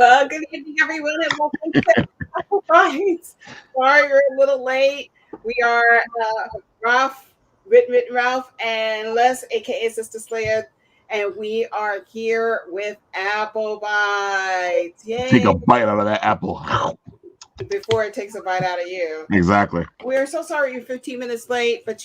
Well, good evening, everyone, and welcome to Apple Bites. Sorry, we're a little late. We are Ralph, Written Writ Ralf, and Les, aka SistaSlaya, and we are here with Apple Bites. Take a Yay! bite out of that apple. Before it takes a bite out of you. Exactly. We're so sorry you're 15 minutes late, but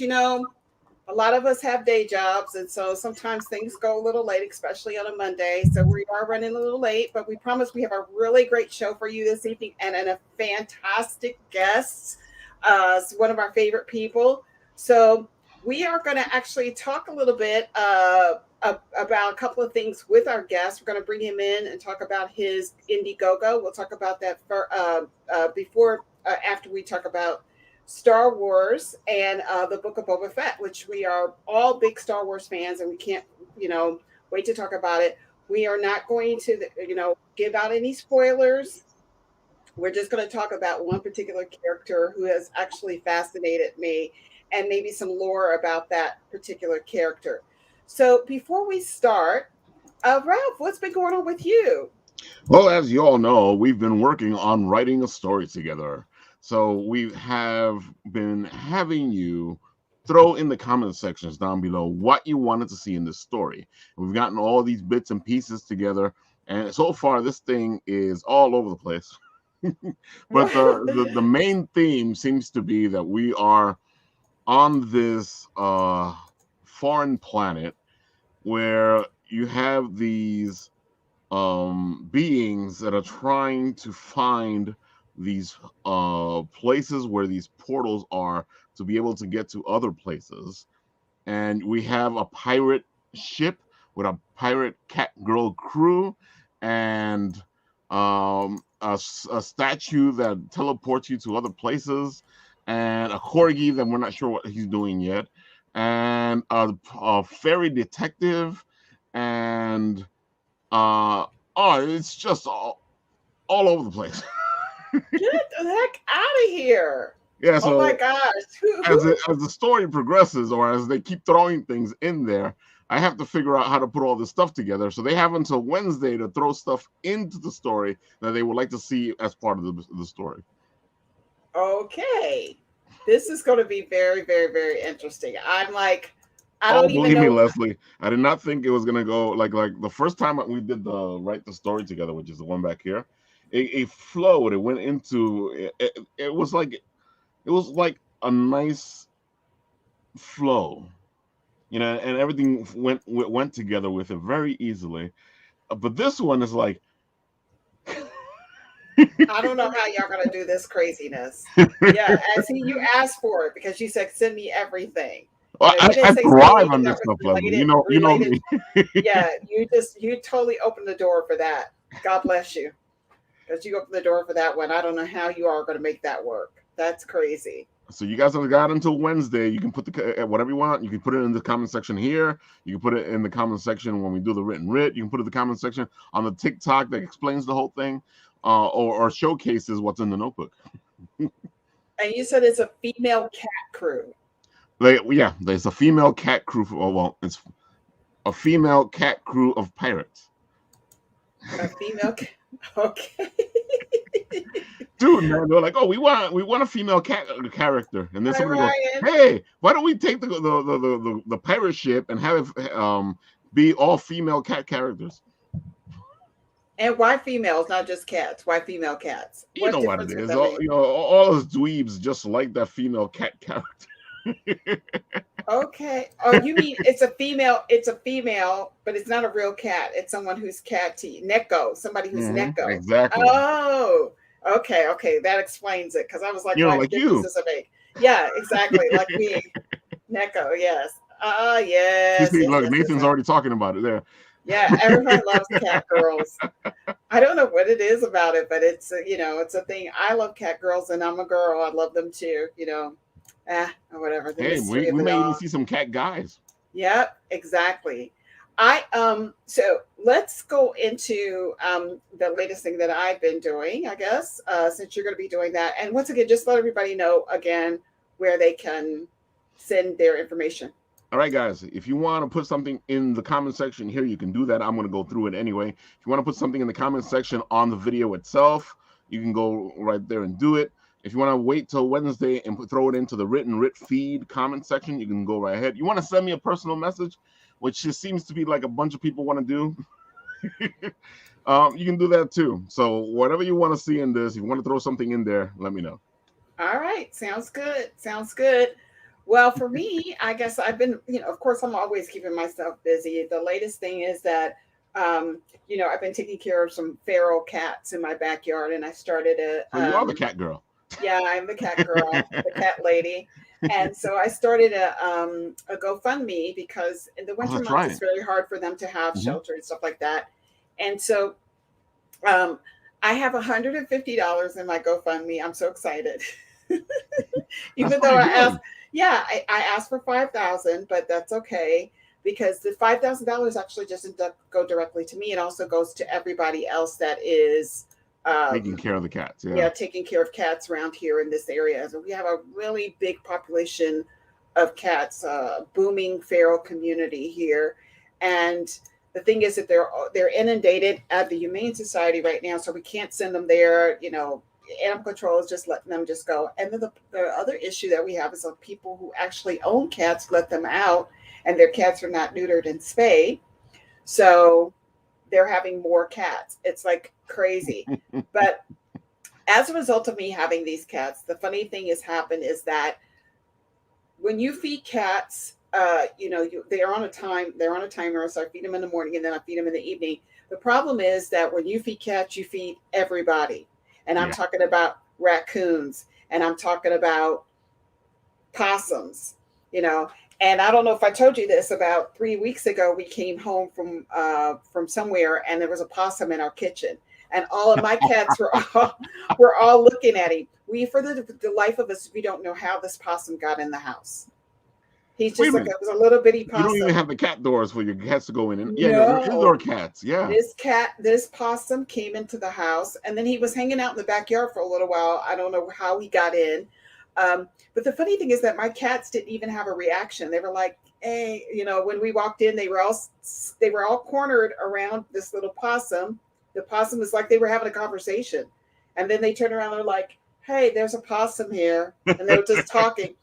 a lot of us have day jobs, and so sometimes things go a little late, especially on a Monday. So we are running a little late, but we promise we have a really great show for you this evening and a fantastic guest. It's one of our favorite people. So we are going to actually talk a little bit about a couple of things with our guest. We're going to bring him in and talk about his Indiegogo. We'll talk about that after we talk about Star Wars and the Book of Boba Fett, which we are all big Star Wars fans, and we can't, wait to talk about it. We are not going to, give out any spoilers. We're just going to talk about one particular character who has actually fascinated me, and maybe some lore about that particular character. So before we start, Ralph, what's been going on with you? Well, as you all know, we've been working on writing a story together. So we have been having you throw in the comment sections down below what you wanted to see in this story. We've gotten all these bits and pieces together, and so far this thing is all over the place. But the main theme seems to be that we are on this foreign planet where you have these beings that are trying to find these places where these portals are to be able to get to other places. And we have a pirate ship with a pirate cat girl crew and a statue that teleports you to other places, and a corgi that we're not sure what he's doing yet, and a fairy detective, and it's just all over the place. Get the heck out of here! Yeah, Oh my so gosh! as the story progresses, or as they keep throwing things in there, I have to figure out how to put all this stuff together. So they have until Wednesday to throw stuff into the story that they would like to see as part of the story. Okay, this is going to be very, very, very interesting. I'm like, I Oh, don't even believe me, know. Leslie, I did not think it was gonna go like the first time we did the write the story together, which is the one back here. It flowed. It went into it was like a nice flow, and everything went together with it very easily. But this one is like, I don't know how y'all gonna do this craziness. Yeah, and see, you asked for it because you said send me everything. You didn't I say send me thrive on anything this that was stuff, Leslie. You know related. me. Yeah, you totally opened the door for that. God bless you, because you opened the door for that one. I don't know how you are gonna make that work. That's crazy. So you guys have got until Wednesday. You can put the whatever you want. You can put it in the comment section here. You can put it in the comment section when we do the written writ. You can put it in the comment section on the TikTok that explains the whole thing, or showcases what's in the notebook. And you said it's a female cat crew. There's a female cat crew. Well, it's a female cat crew of pirates. A female cat. Okay. Dude, man, they're like, oh, we want a female cat character, and then Hi, somebody goes, Ryan. hey, why don't we take the pirate ship and have it be all female cat characters? And why females, not just cats? Why female cats? You What know what it difference could is. that make? All those dweebs just like that female cat character. Okay. Oh, you mean it's a female? It's a female, but it's not a real cat. It's someone who's catty. Neko. Somebody who's Neko. Exactly. Oh. Okay. Okay. That explains it. Because I was like, what Like difference you. does it make? Yeah. Exactly. Like me. Neko. Yes. You Yes. see, Yes. look, Yes. Yes. Nathan's Yes. already talking about it there. Yeah. Everybody loves cat girls. I don't know what it is about it, but it's it's a thing. I love cat girls, and I'm a girl. I love them too. Or whatever. The Hey, mystery of we it may even all. see some cat guys. Yep, exactly. So let's go into the latest thing that I've been doing, I guess, since you're going to be doing that. And once again, just let everybody know again where they can send their information. All right, guys, if you want to put something in the comment section here, you can do that. I'm going to go through it anyway. If you want to put something in the comment section on the video itself, you can go right there and do it. If you want to wait till Wednesday and throw it into the Written Writ feed comment section, you can go right ahead. You want to send me a personal message, which just seems to be like a bunch of people want to do. You can do that too. So whatever you want to see in this, if you want to throw something in there, let me know. All right. Sounds good. Sounds good. Well, for me, I guess I've been, of course, I'm always keeping myself busy. The latest thing is that, I've been taking care of some feral cats in my backyard, and I started So you are the cat girl. Yeah, I'm the cat girl, the cat lady. And so I started a GoFundMe because in the winter months, right. it's very hard for them to have shelter and stuff like that. And so I have $150 in my GoFundMe. I'm so excited. Even though I asked for 5,000, but that's okay because the $5,000 actually doesn't go directly to me. It also goes to everybody else that is taking care of the cats. Yeah, taking care of cats around here in this area. So we have a really big population of cats, booming feral community here. And the thing is that they're inundated at the Humane Society right now, so we can't send them there. Animal control is just letting them just go. And then the other issue that we have is of people who actually own cats let them out, and their cats are not neutered and spayed. So they're having more cats. It's like crazy. But as a result of me having these cats, the funny thing has happened is that when you feed cats, they're on a timer. So I feed them in the morning and then I feed them in the evening. The problem is that when you feed cats, you feed everybody. And I'm talking about raccoons, and I'm talking about possums, And I don't know if I told you this, about 3 weeks ago, we came home from somewhere, and there was a possum in our kitchen, and all of my cats were all looking at him. For the life of us, we don't know how this possum got in the house. He's just like, it was a little bitty possum. You don't even have the cat doors for your cats to go in. No. Your indoor cats. Yeah. This possum came into the house, and then he was hanging out in the backyard for a little while. I don't know how he got in. But the funny thing is that my cats didn't even have a reaction. They were like, hey, when we walked in, they were all cornered around this little possum. The possum was like they were having a conversation. And then they turned around and they're like, hey, there's a possum here. And they were just talking.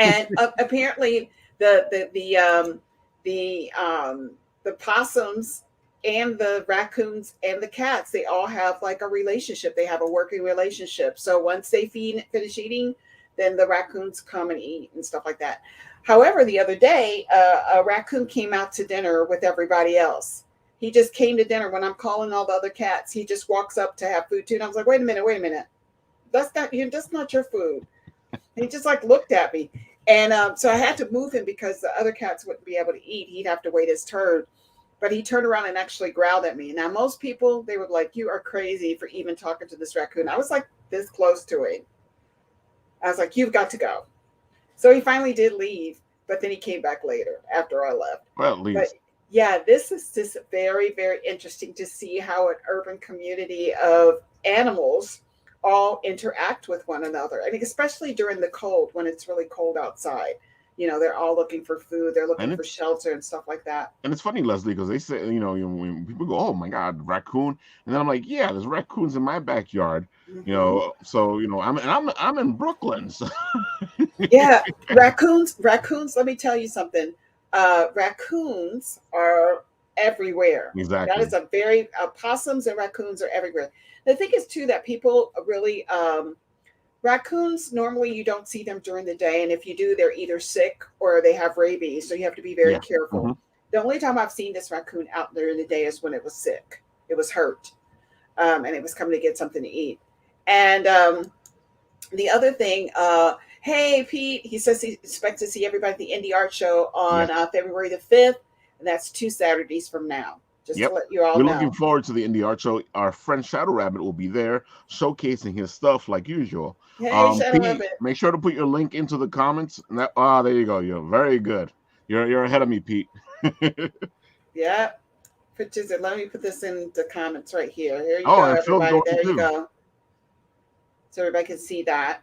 And apparently the possums and the raccoons and the cats, they all have like a relationship. They have a working relationship. So once they finish eating, then the raccoons come and eat and stuff like that. However, the other day, a raccoon came out to dinner with everybody else. He just came to dinner when I'm calling all the other cats. He just walks up to have food too. And I was like, wait a minute. That's not your food. And he just like looked at me. And so I had to move him because the other cats wouldn't be able to eat. He'd have to wait his turn. But he turned around and actually growled at me. Now, most people, they were like, you are crazy for even talking to this raccoon. I was like this close to him. I was like, you've got to go. So he finally did leave, but then he came back later after I left. Well, at least. But yeah, this is just very, very interesting to see how an urban community of animals all interact with one another. I mean, especially during the cold, when it's really cold outside. They're all looking for food. They're looking for shelter and stuff like that. And it's funny, Leslie, because they say, when people go, oh my God, raccoon. And then I'm like, yeah, there's raccoons in my backyard. So, I'm in Brooklyn. So. Yeah. Raccoons, let me tell you something. Raccoons are everywhere. Exactly. That is possums and raccoons are everywhere. The thing is too, that people really, raccoons, normally you don't see them during the day. And if you do, they're either sick or they have rabies. So you have to be very careful. The only time I've seen this raccoon out there in the day is when it was sick. It was hurt. And it was coming to get something to eat. And the other thing, hey, Pete, he says he expects to see everybody at the Indie Art Show on February the 5th. And that's 2 Saturdays from now. Just to let you all know. We're looking forward to the Indie Art Show. Our friend Shadow Rabbit will be there showcasing his stuff like usual. Hey, Shadow Rabbit. Make sure to put your link into the comments. And there you go. You're very good. You're ahead of me, Pete. Yeah. Let me put this in the comments right here. Here you go, and everybody. There you go. So everybody can see that.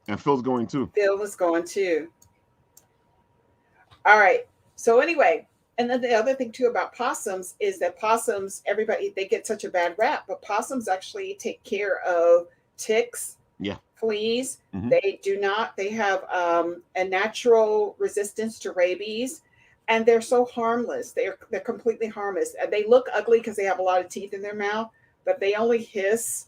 And Phil's going too. Phil was going too. All right. So anyway, and then the other thing too about possums is that possums, everybody, they get such a bad rap, but possums actually take care of ticks, Yeah. fleas. Hmm. They do not. They have a natural resistance to rabies, and they're so harmless. They're completely harmless. And they look ugly because they have a lot of teeth in their mouth, but they only hiss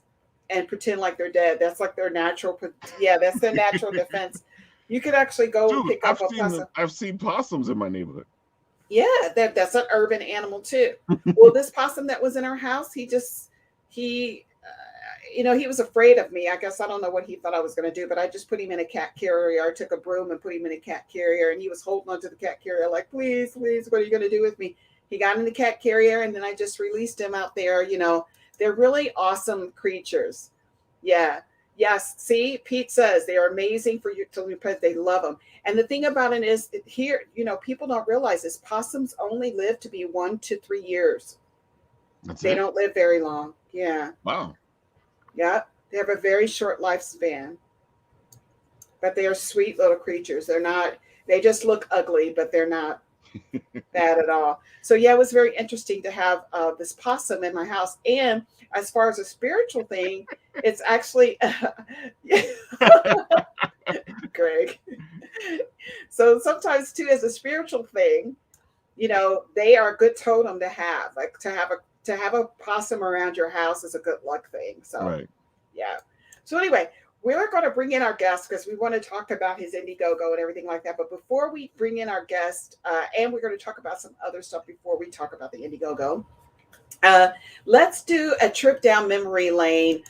and pretend like they're dead. That's like their natural. Yeah, that's their natural defense. You could actually go and Dude, pick up a possum. I've seen possums in my neighborhood. Yeah, that's an urban animal too. Well, this possum that was in our house, he he was afraid of me. I guess I don't know what he thought I was going to do, but I just put him in a cat carrier. I took a broom and put him in a cat carrier, and he was holding onto the cat carrier like, please, please, what are you going to do with me? He got in the cat carrier, and then I just released him out there. They're really awesome creatures. Yeah. Yes. See, Pete says they are amazing for you to pet. They love them. And the thing about it is here, people don't realize this. Possums only live to be 1 to 3 years. They don't live very long. Yeah. Wow. Yeah. They have a very short lifespan. But they are sweet little creatures. They just look ugly, but they're not bad at all. So yeah, it was very interesting to have this possum in my house. And as far as a spiritual thing, it's actually Greg. So sometimes too, as a spiritual thing, they are a good totem to have. Like to have a possum around your house is a good luck thing. So Right. yeah. So anyway, we're going to bring in our guest because we want to talk about his Indiegogo and everything like that. But before we bring in our guest, and we're going to talk about some other stuff before we talk about the Indiegogo, let's do a trip down memory lane.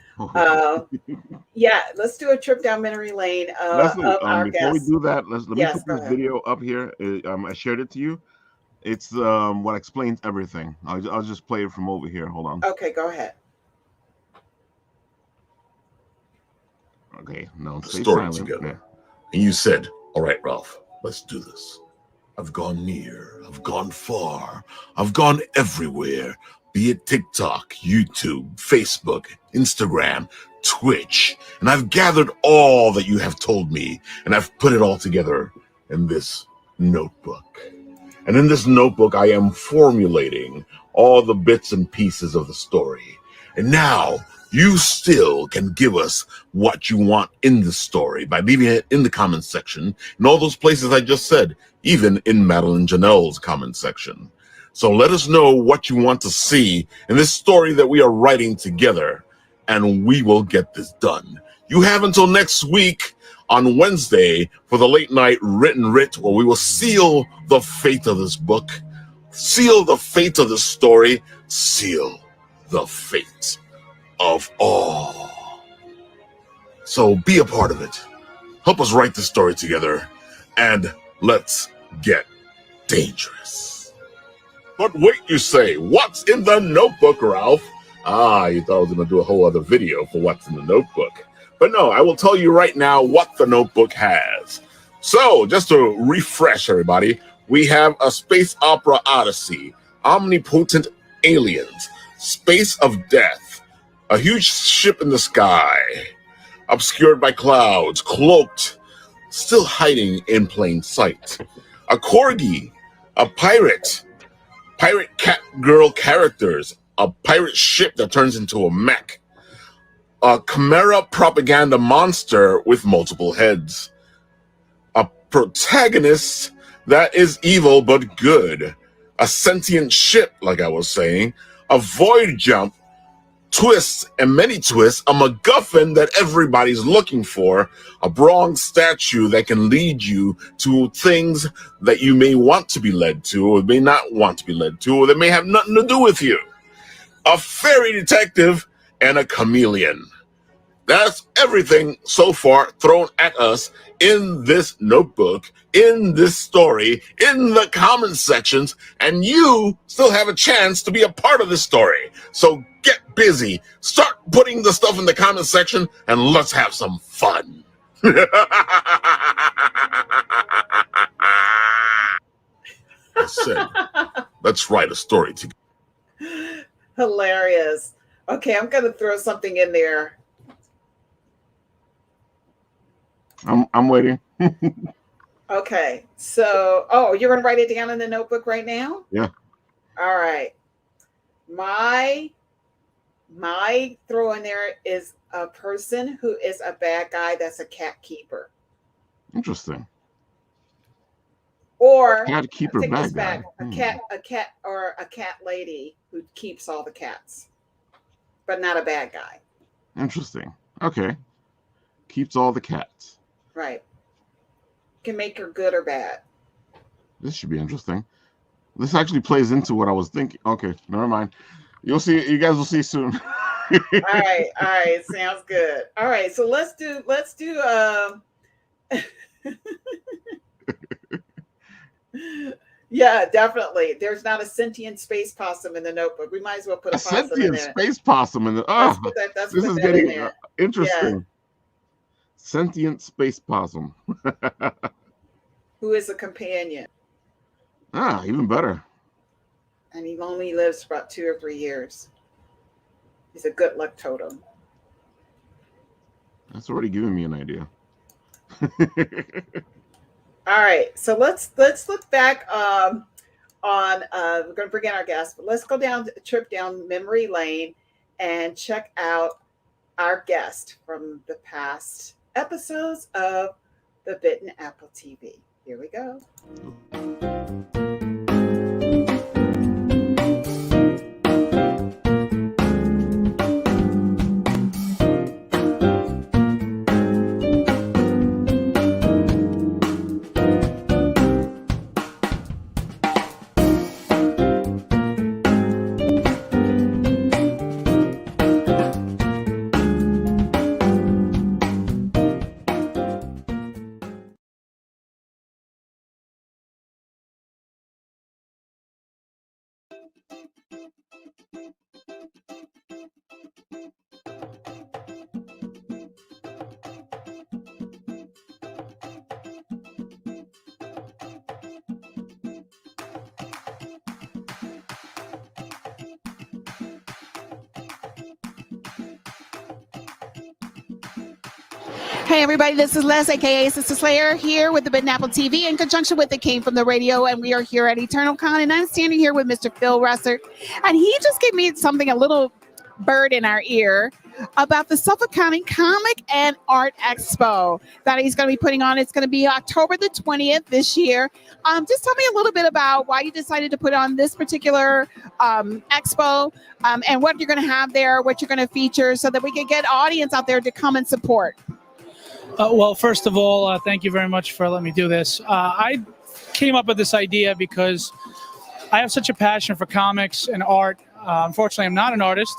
Yeah, let's do a trip down memory lane Leslie, of our before we guests. do that, let me Yes, put go this ahead. video up here. I shared it to you. It's what explains everything. I'll just play it from over here. Hold on. Okay, go ahead. Okay, no, stay Story silent. together. Yeah. And you said, all right, Ralph, let's do this. I've gone near, I've gone far, I've gone everywhere, be it TikTok, YouTube, Facebook, Instagram, Twitch, and I've gathered all that you have told me, and I've put it all together in this notebook. And in this notebook, I am formulating all the bits and pieces of the story. And now you still can give us what you want in the story by leaving it in the comments section in all those places I just said, even in Madeline Janelle's comment section. So let us know what you want to see in this story that we are writing together, and we will get this done. You have until next week on Wednesday for the late night Written Writ, where we will seal the fate of this book, seal the fate of this story, seal the fate of all. So be a part of it. Help us write this story together, and let's get dangerous. But wait, you say, what's in the notebook, Ralph? You thought I was going to do a whole other video for what's in the notebook. But no, I will tell you right now what the notebook has. So, just to refresh everybody, we have a space opera odyssey, omnipotent aliens, space of death, a huge ship in the sky, obscured by clouds, cloaked, still hiding in plain sight, a corgi, a pirate cat girl characters, a pirate ship that turns into a mech, a chimera propaganda monster with multiple heads, a protagonist that is evil but good, a sentient ship, like I was saying, a void jump, twists and many twists, a MacGuffin that everybody's looking for, a bronze statue that can lead you to things that you may want to be led to or may not want to be led to, or that may have nothing to do with you, a fairy detective, and a chameleon. That's everything so far thrown at us in this notebook, in this story, in the comment sections, and you still have a chance to be a part of this story. So get busy, start putting the stuff in the comment section, and let's have some fun. I said, let's write a story together. Hilarious. Okay, I'm going to throw something in there. I'm waiting. Okay. So, oh, you're going to write it down in the notebook right now? Yeah. All right. My throw in there is a person who is a bad guy that's a cat keeper. Interesting. Or Cat keeper, take this bad guy. back, a cat or a cat lady who keeps all the cats, but not a bad guy. Interesting. Okay. Keeps all the cats. Right. Can make her good or bad. This should be interesting. This actually plays into what I was thinking. Okay, never mind. You'll see. You guys will see soon. All right. Sounds good. All right. So let's do. Yeah, definitely. There's not a sentient space possum in the notebook. We might as well put a possum sentient in there. space possum in the. Let's Oh, put that, let's this put is that getting in there. interesting. Yeah. Sentient space possum. Who is a companion. Even better. And he only lives for about 2 or 3 years. He's a good luck totem. That's already giving me an idea. All right, so let's look back on we're going to bring in our guest, but let's go down a trip down memory lane and check out our guest from the past episodes of the Bitten Apple TV. Here we go. Hey everybody, this is Les, aka SistaSlaya, here with the Bitten Apple TV in conjunction with the Came From the Radio, and we are here at Eternal Con, and I'm standing here with Mr. Phil Russert, and he just gave me something, a little bird in our ear, about the Suffolk County Comic and Art Expo that he's going to be putting on. It's going to be October the 20th this year. Just tell me a little bit about why you decided to put on this particular expo, and what you're going to have there, what you're going to feature, so that we can get audience out there to come and support. Well, first of all, thank you very much for letting me do this. I came up with this idea because I have such a passion for comics and art. Unfortunately, I'm not an artist,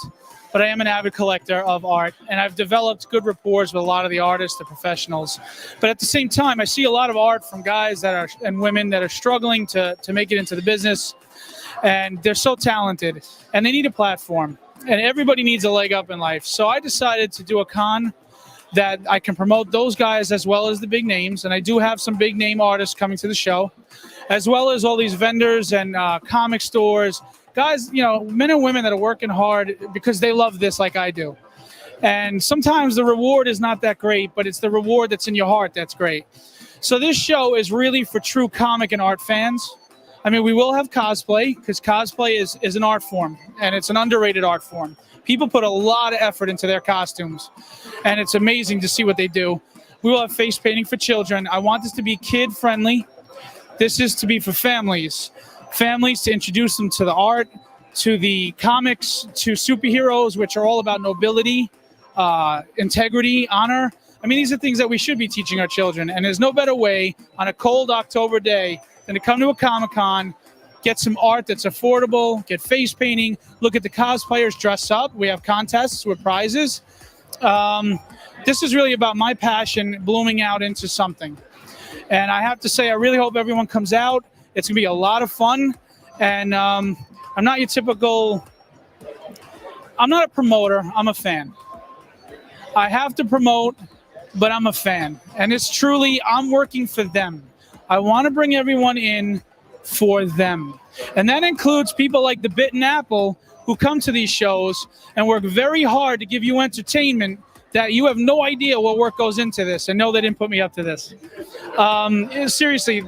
but I am an avid collector of art, and I've developed good rapport with a lot of the artists, the professionals. But at the same time, I see a lot of art from guys that are and women that are struggling to make it into the business, and they're so talented, and they need a platform, and everybody needs a leg up in life. So I decided to do a con that I can promote those guys as well as the big names. And I do have some big name artists coming to the show, as well as all these vendors and comic stores, guys, men and women that are working hard because they love this like I do. And sometimes the reward is not that great, but it's the reward that's in your heart that's great. So this show is really for true comic and art fans. I mean, we will have cosplay, because cosplay is an art form, and it's an underrated art form. People put a lot of effort into their costumes, and it's amazing to see what they do. We will have face painting for children. I want this to be kid-friendly. This is to be for families to introduce them to the art, to the comics, to superheroes, which are all about nobility, integrity, honor. I mean, these are things that we should be teaching our children, and there's no better way on a cold October day than to come to a Comic-Con, get some art that's affordable, get face painting, look at the cosplayers dress up. We have contests with prizes. This is really about my passion blooming out into something. And I have to say, I really hope everyone comes out. It's going to be a lot of fun. And I'm not your typical, I'm not a promoter, I'm a fan. I have to promote, but I'm a fan. And it's truly, I'm working for them. I want to bring everyone in for them. And that includes people like the Bitten Apple, who come to these shows and work very hard to give you entertainment, that you have no idea what work goes into this, and no, they didn't put me up to this. Seriously,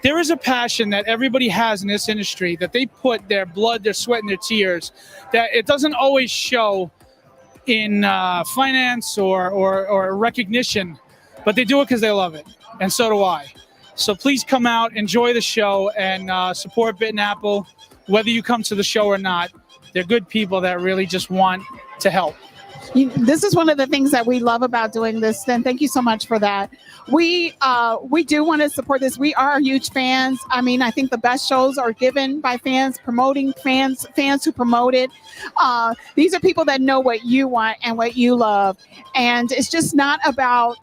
there is a passion that everybody has in this industry that they put their blood, their sweat, and their tears, that it doesn't always show in finance or recognition, but they do it because they love it, and so do I. So please come out, enjoy the show, and support Bitten Apple, whether you come to the show or not. They're good people that really just want to help. This is one of the things that we love about doing this. Then thank you so much for that. We do want to support this. We are huge fans. I mean, I think the best shows are given by fans, promoting fans who promote it. These are people that know what you want and what you love, and it's just not about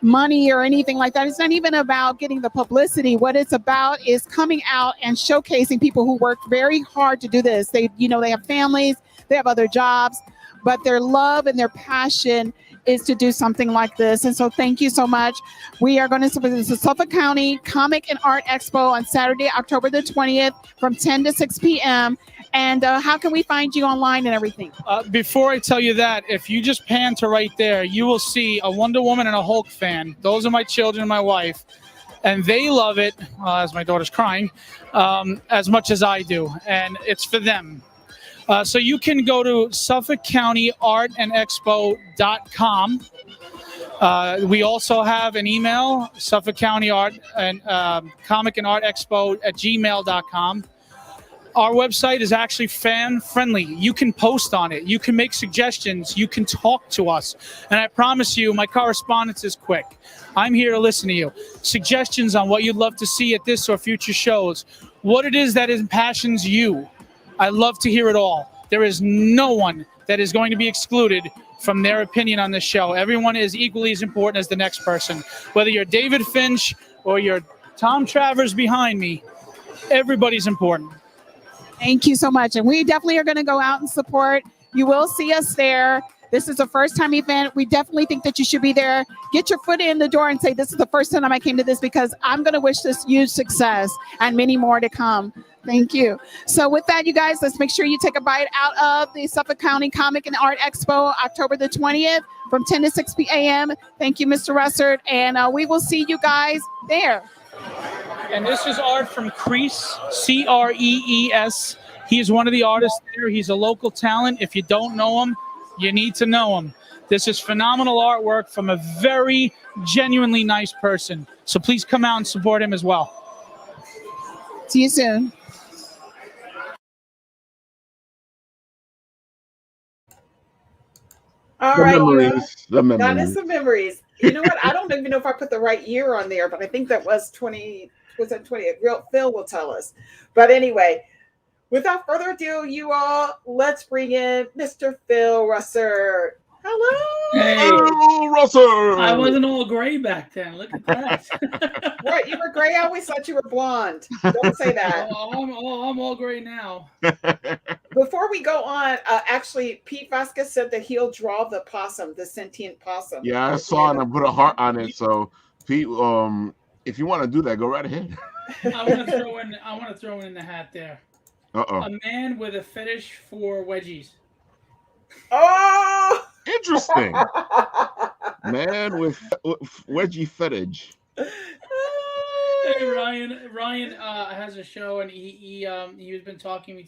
money or anything like that. It's not even about getting the publicity. What it's about is coming out and showcasing people who work very hard to do this. They have families, they have other jobs, but their love and their passion is to do something like this. And so thank you so much. We are going to support the Suffolk County Comic and Art Expo on Saturday, October the 20th from 10 to 6 p.m. And how can we find you online and everything? Before I tell you that, if you just pan to right there, you will see a Wonder Woman and a Hulk fan. Those are my children and my wife. And they love it, as my daughter's crying, as much as I do. And it's for them. So you can go to SuffolkCountyArtandExpo.com. We also have an email, Suffolk County Art and Comic and Art Expo at gmail.com. Our website is actually fan friendly. You can post on it. You can make suggestions. You can talk to us. And I promise you, my correspondence is quick. I'm here to listen to you. Suggestions on what you'd love to see at this or future shows. What it is that impassions you. I love to hear it all. There is no one that is going to be excluded from their opinion on this show. Everyone is equally as important as the next person. Whether you're David Finch or you're Tom Travers behind me, everybody's important. Thank you so much. And we definitely are going to go out and support. You will see us there. This is a first-time event. We definitely think that you should be there. Get your foot in the door and say, this is the first time I came to this, because I'm going to wish this huge success and many more to come. Thank you. So with that, you guys, let's make sure you take a bite out of the Suffolk County Comic and Art Expo, October the 20th from 10 to 6 p.m. Thank you, Mr. Russert. And we will see you guys there. And this is art from Crease, C-R-E-E-S. He is one of the artists there. He's a local talent. If you don't know him, you need to know him. This is phenomenal artwork from a very genuinely nice person. So please come out and support him as well. See you soon. All The right, memories. The that memories. is some memories. You know what? I don't even know if I put the right year on there, but I think that was 20. Was that 20? Phil will tell us. But anyway, without further ado, you all, let's bring in Mr. Phil Russert. Hello. Hey, Hello, Russell. I wasn't all gray back then. Look at that. What? You were gray? I always thought you were blonde. Don't say that. I'm all gray now. Before we go on, actually, Pete Vasquez said that he'll draw the possum, the sentient possum. Yeah, I saw it and I put a heart on it. So, Pete, if you want to do that, go right ahead. I want to throw in the hat there. Uh-oh. A man with a fetish for wedgies. Oh! Interesting. Man with wedgie fetish. Hey, Ryan has a show, and he's been talking to me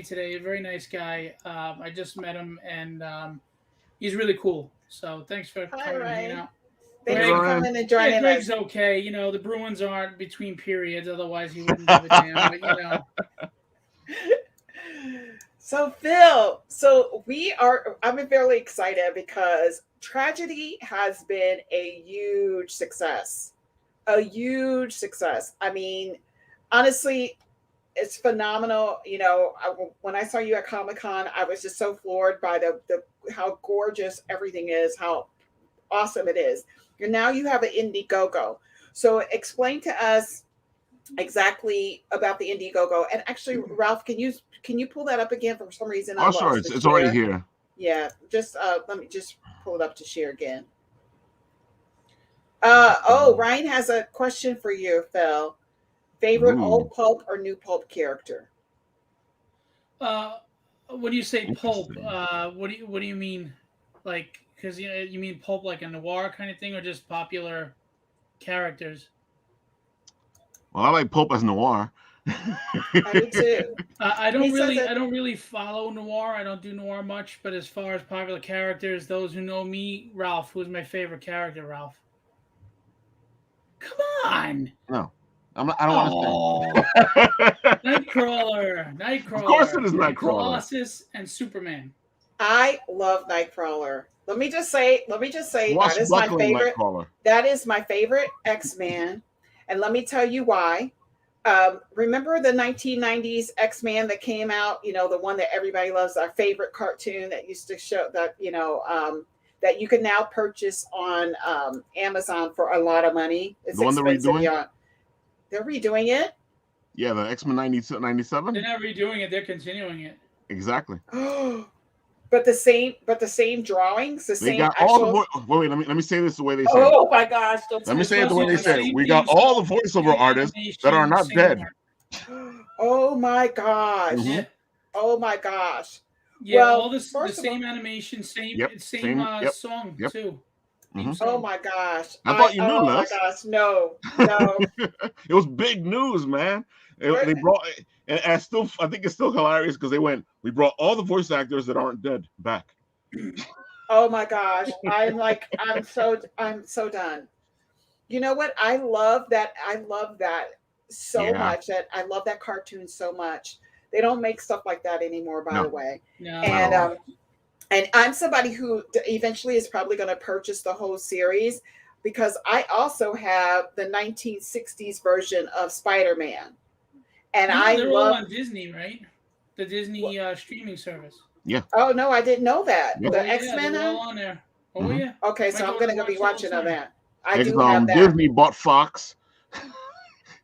today. A very nice guy. I just met him, and he's really cool. So thanks for coming and hanging out. Thanks for coming and joining us. Greg's okay. You know, the Bruins aren't between periods. Otherwise, he wouldn't give a damn. But, you know. So Phil, I'm very excited because Tradgedy has been a huge success. A huge success. I mean, honestly, it's phenomenal. You know, when I saw you at Comic-Con, I was just so floored by the how gorgeous everything is, how awesome it is. And now you have an Indiegogo. So explain to us exactly about the Indiegogo. And actually, Ralph, can you pull that up again? For some reason Oh, sure. It's already here. Yeah, just let me just pull it up to share again. Ryan has a question for you, Phil. Favorite old pulp or new pulp character? When you say pulp, what do you mean? Like Because you mean pulp like a noir kind of thing, or just popular characters? Well, I like pulp as noir. I do too. I He don't says really, that. I don't really follow noir. I don't do noir much. But as far as popular characters, those who know me, Ralph, who's my favorite character, Ralph. Come on. No, I don't Oh, understand. Nightcrawler, Of course, Nightcrawler, it is Nightcrawler. Colossus, and Superman. I love Nightcrawler. Let me just say that is my Swashbuckling favorite. Nightcrawler. That is my favorite X-Man, and let me tell you why. Remember the 1990s X-Man that came out? You know, the one that everybody loves, our favorite cartoon that used to show that that you can now purchase on Amazon for a lot of money. It's The one they're expensive, redoing? yeah. They're redoing it. Yeah, the X-Men 97. They're not redoing it; they're continuing it. Exactly. But the same drawings, the They same got all actual. the wait. Let me say this the way they say it. Oh my gosh! Don't Let me tell say it the way they Also, say it. same We got theme all the song, voiceover same artists that are animation, not same dead. art. Oh my gosh! Mhm. Yeah, Oh my gosh! yeah. Well, All the first of all, same animation, same Yep. same Yep. song Yep. too. Mhm. Theme oh song. my gosh! I thought you knew, oh my Les. gosh! No, no. It was big news, man. What? They brought, and I think it's still hilarious because we brought all the voice actors that aren't dead back. Oh my gosh! I'm so done. You know what? I love that. I love that so Yeah. much. That I love that cartoon so much. They don't make stuff like that anymore, by the No, way. No, not at And all. I'm somebody who eventually is probably going to purchase the whole series because I also have the 1960s version of Spider-Man, and I they're all love. on Disney, right? The Disney streaming service. Yeah. Oh no, I didn't know that. Yeah. Oh The yeah, X-Men. they're Huh? all on there. Oh Mhm. yeah, Okay, my so I'm daughter going to be watches all the watching of time. that. I Because do have that. Disney bought Fox,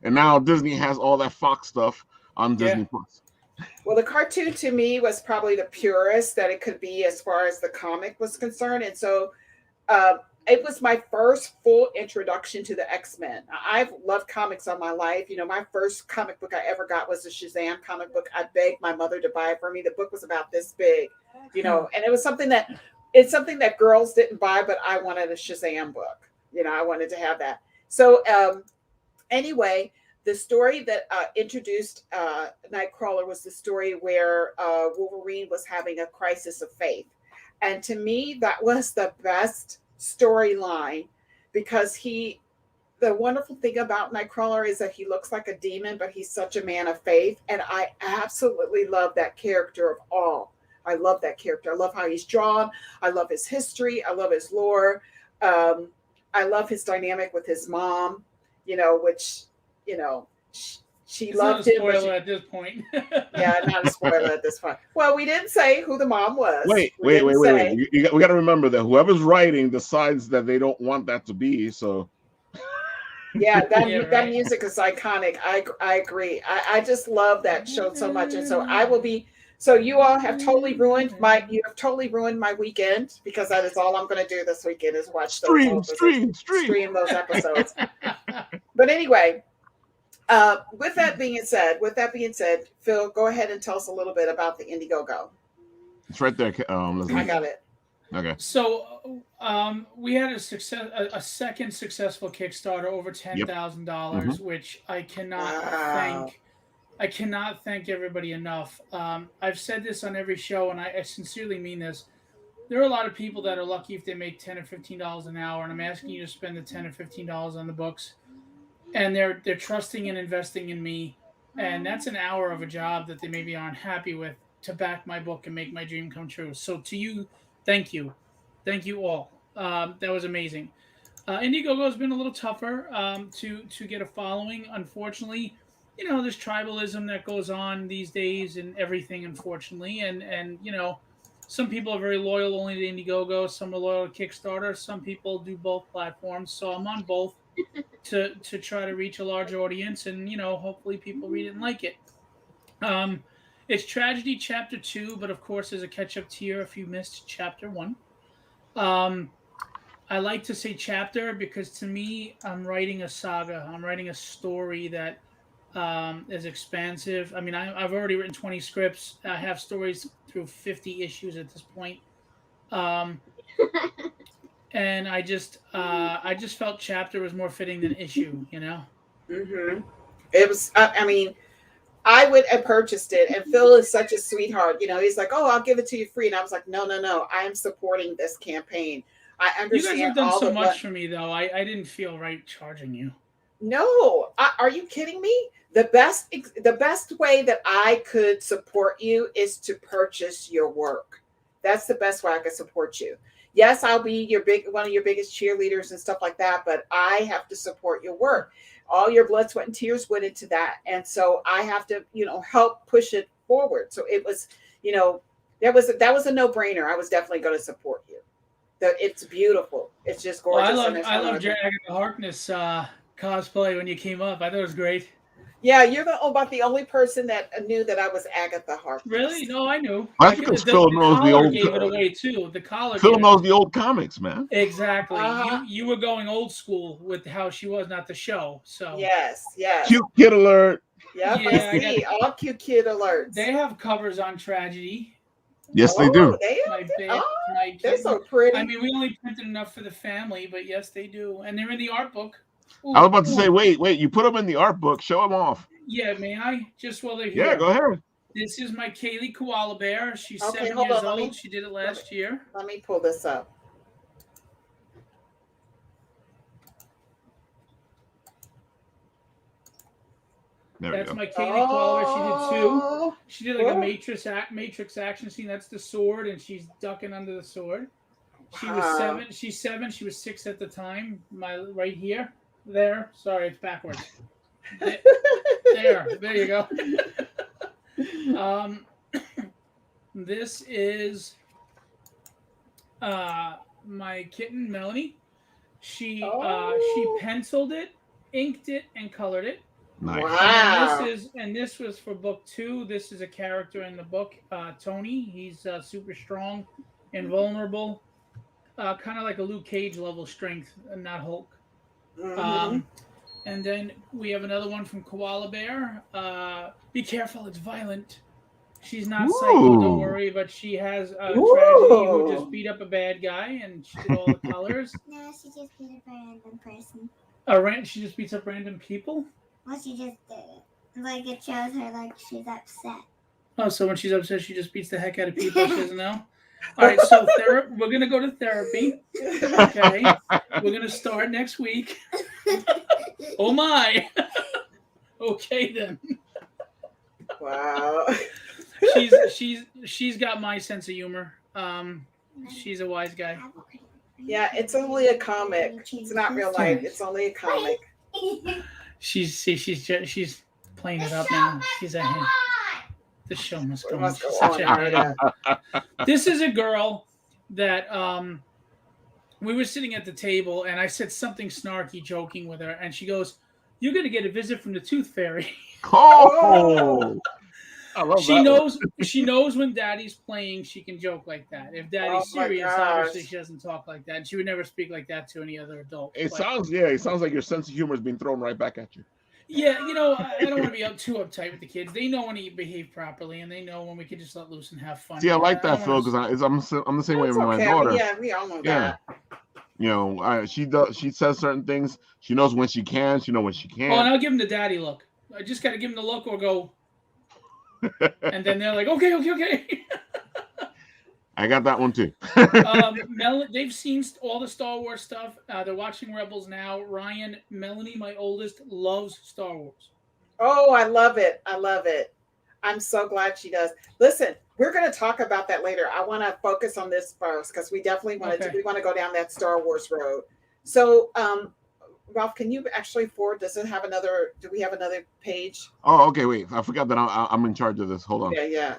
and now Disney has all that Fox stuff on Yeah. Disney Plus. Well, the cartoon to me was probably the purest that it could be as far as the comic was concerned, and so it was my first full introduction to the X-Men. I've loved comics all my life. You know, my first comic book I ever got was a Shazam comic book. I begged my mother to buy it for me. The book was about this big, you know, and it was something that girls didn't buy, but I wanted a Shazam book. You know, I wanted to have that. So anyway, the story that introduced Nightcrawler was the story where Wolverine was having a crisis of faith. And to me, that was the best storyline because the wonderful thing about Nightcrawler is that he looks like a demon, but he's such a man of faith. And I absolutely love that character of all. I love that character. I love how he's drawn. I love his history. I love his lore. I love his dynamic with his mom, you know, which, you know, she It's loved not a him. spoiler at this point. Yeah, not a spoiler at this point. Well, we didn't say who the mom was. Wait. We We got to remember that whoever's writing decides that they don't want that to be. So Yeah, Yeah, that right. music is iconic. I agree. I just love that show so much, and so I will be. So you all have totally ruined my weekend because that is all I'm going to do this weekend is watch those stream those episodes. But anyway, with that being said, Phil, go ahead and tell us a little bit about the Indiegogo. it's right there. Leslie. I got it. Okay. So we had a second successful Kickstarter over $10,000, which I cannot Wow. I cannot thank everybody enough. I've said this on every show, and I sincerely mean this. There are a lot of people that are lucky if they make $10 or $15 an hour, and I'm asking you to spend the $10 or $15 on the books, and they're trusting and investing in me, and that's an hour of a job that they maybe aren't happy with to back my book and make my dream come true. So to you, thank you all. That was amazing. Indiegogo has been a little tougher to get a following. Unfortunately, you know, there's tribalism that goes on these days and everything. Unfortunately, and you know, some people are very loyal only to Indiegogo. Some are loyal to Kickstarter. Some people do both platforms. So I'm on both to try to reach a large audience, and you know, hopefully people read it and like it. Um, it's Tragedy Chapter 2, but of course, there's a catch-up tier if you missed Chapter 1. I like to say chapter because to me, I'm writing a saga. I'm writing a story that is expansive. I mean, I've already written 20 scripts. I have stories through 50 issues at this point. Um, And I just felt chapter was more fitting than issue. You know. Mm-hmm. It was. I mean, I would have purchased it, and Phil is such a sweetheart. You know, he's like, "Oh, I'll give it to you free," and I was like, "No, no, no! I am supporting this campaign. I You guys understand have done all so the much for me, though. I didn't feel right charging you. No, are you kidding me? The best way that I could support you is to purchase your work. That's the best way I could support you. Yes, I'll be one of your biggest cheerleaders and stuff like that, but I have to support your work. All your blood, sweat, and tears went into that, and so I have to, help push it forward. So it was, that was a no-brainer. I was definitely going to support you. It's beautiful. It's just gorgeous. Well, I love Agatha Harkness cosplay when you came up. I thought it was great. Yeah, you're about the only person that knew that I was Agatha Harkness. Really? No, I knew. That's because Phil knows the old. Gave it away too. The collar. Phil knows the old comics, man. Exactly. You were going old school with how she was, not the show. So yes. Cute kid alert. Yep, yeah, I see. All cute kid alerts. They have covers on Tradgedy. Yes, they do. They're so pretty. I mean, we only printed enough for the family, but yes, they do, and they're in the art book. Ooh, I was about to say, wait, you put them in the art book. Show them off. Yeah, may I? Just while they're here. Yeah, go ahead. This is my Kaylee Koala Bear. She's 7 years old. She did it last year. Let me pull this up. That's my Kaylee Koala Bear. She did 2. She did like a Matrix action scene. That's the sword, and she's ducking under the sword. She was 7. She's 7. She was 6 at the time. Right here. There. Sorry, it's backwards. There you go. This is my kitten Melanie. She penciled it, inked it, and colored it. Nice. Wow. And this was for book 2. This is a character in the book, Tony. He's super strong, invulnerable, kind of like a Luke Cage level strength, and not Hulk. Mm-hmm. And then we have another one from Koala Bear. Be careful, it's violent. She's not psycho, don't worry, but she has a Tradgedy who just beat up a bad guy, and she did all the colors. No, she just beat up a random person. She just beats up random people? Well, she just did it. Like, it shows her, like, she's upset. Oh, so when she's upset, she just beats the heck out of people? She doesn't know? All right, so we're going to go to therapy. Okay? We're going to start next week. Oh, my. Okay, then. Wow. She's got my sense of humor. She's a wise guy. Yeah, it's only a comic. It's not real life. It's only a comic. She's playing it up now. She's a hand. The show must go on. This is a girl that we were sitting at the table, and I said something snarky, joking with her, and she goes, "You're going to get a visit from the Tooth Fairy." Oh, I love She knows when Daddy's playing, she can joke like that. If Daddy's serious, obviously she doesn't talk like that. And she would never speak like that to any other adult. It sounds like your sense of humor is being thrown right back at you. Yeah, I don't want to be too uptight with the kids. They know when to behave properly, and they know when we can just let loose and have fun. See, I like that, Phil, because I'm the same way with my daughter. Yeah, we all know that. She says certain things. She knows when she can. She knows when she can't. Oh, and I'll give them the daddy look. I just got to give them the look or go. And then they're like, okay. I got that one too. They've seen all the Star Wars stuff. They're watching Rebels now. Ryan, Melanie, my oldest, loves Star Wars. Oh, I love it. I'm so glad she does. Listen, we're going to talk about that later. I want to focus on this first because we definitely want to go down that Star Wars road. So, Ralph, can you actually forward? Do we have another page? Oh, okay. Wait, I forgot that I'm in charge of this. Hold on. Yeah.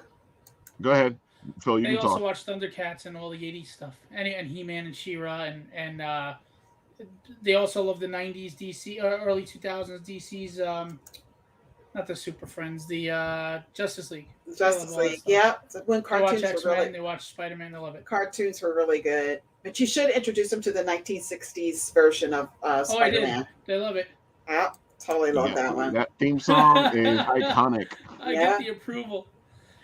Go ahead, Phil. They also watch Thundercats and all the 80s stuff, and He-Man and She-Ra, and they also love the 90s DC, early 2000s DC's. Not the Super Friends, the Justice League. Justice League, yeah. When cartoons they watch were X-Men, they watch Spider-Man, they love it. Cartoons were really good. But you should introduce them to the 1960s version of Spider-Man. I did. They love it. Yeah, totally love that one. That theme song is iconic. I get the approval.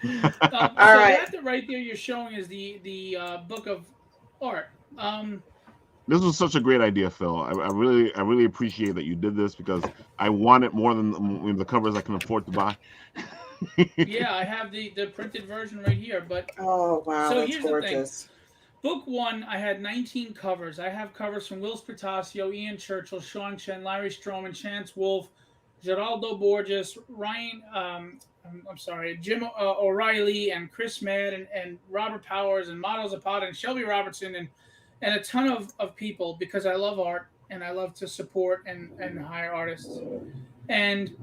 All right. That right there you're showing is the book of art This was such a great idea, Phil. I really appreciate that you did this because I want it more than the covers I can afford to buy. Yeah, I have the printed version right here. But Oh wow, so that's here's the thing. gorgeous. Book one, I had 19 covers. I have covers from Will Spertasio, Ian Churchill, Sean Chen, Larry Stroman, Chance Wolfe, Geraldo Borges, Ryan, I'm sorry, Jim O'Reilly, and Chris Madden, and Robert Powers, and Motto Zapata, and Shelby Robertson, and a ton of people, because I love art and I love to support and hire artists. And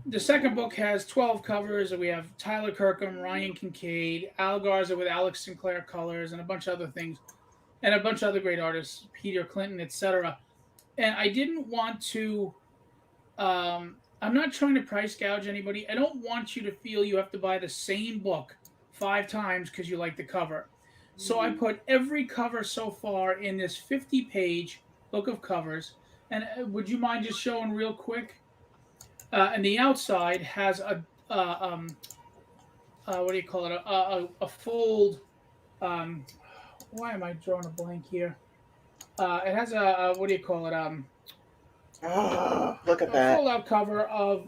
the second book has 12 covers. We have Tyler Kirkham, Ryan Kincaid, Al Garza with Alex Sinclair colors, and a bunch of other things, and a bunch of other great artists, Peter Clinton, etc. And I didn't want to. I'm not trying to price gouge anybody. I don't want you to feel you have to buy the same book 5 times because you like the cover. So I put every cover so far in this 50-page book of covers. And would you mind just showing real quick? And the outside has a what do you call it? A fold. Why am I drawing a blank here? It has a what do you call it? Oh, look at A that. fold-out cover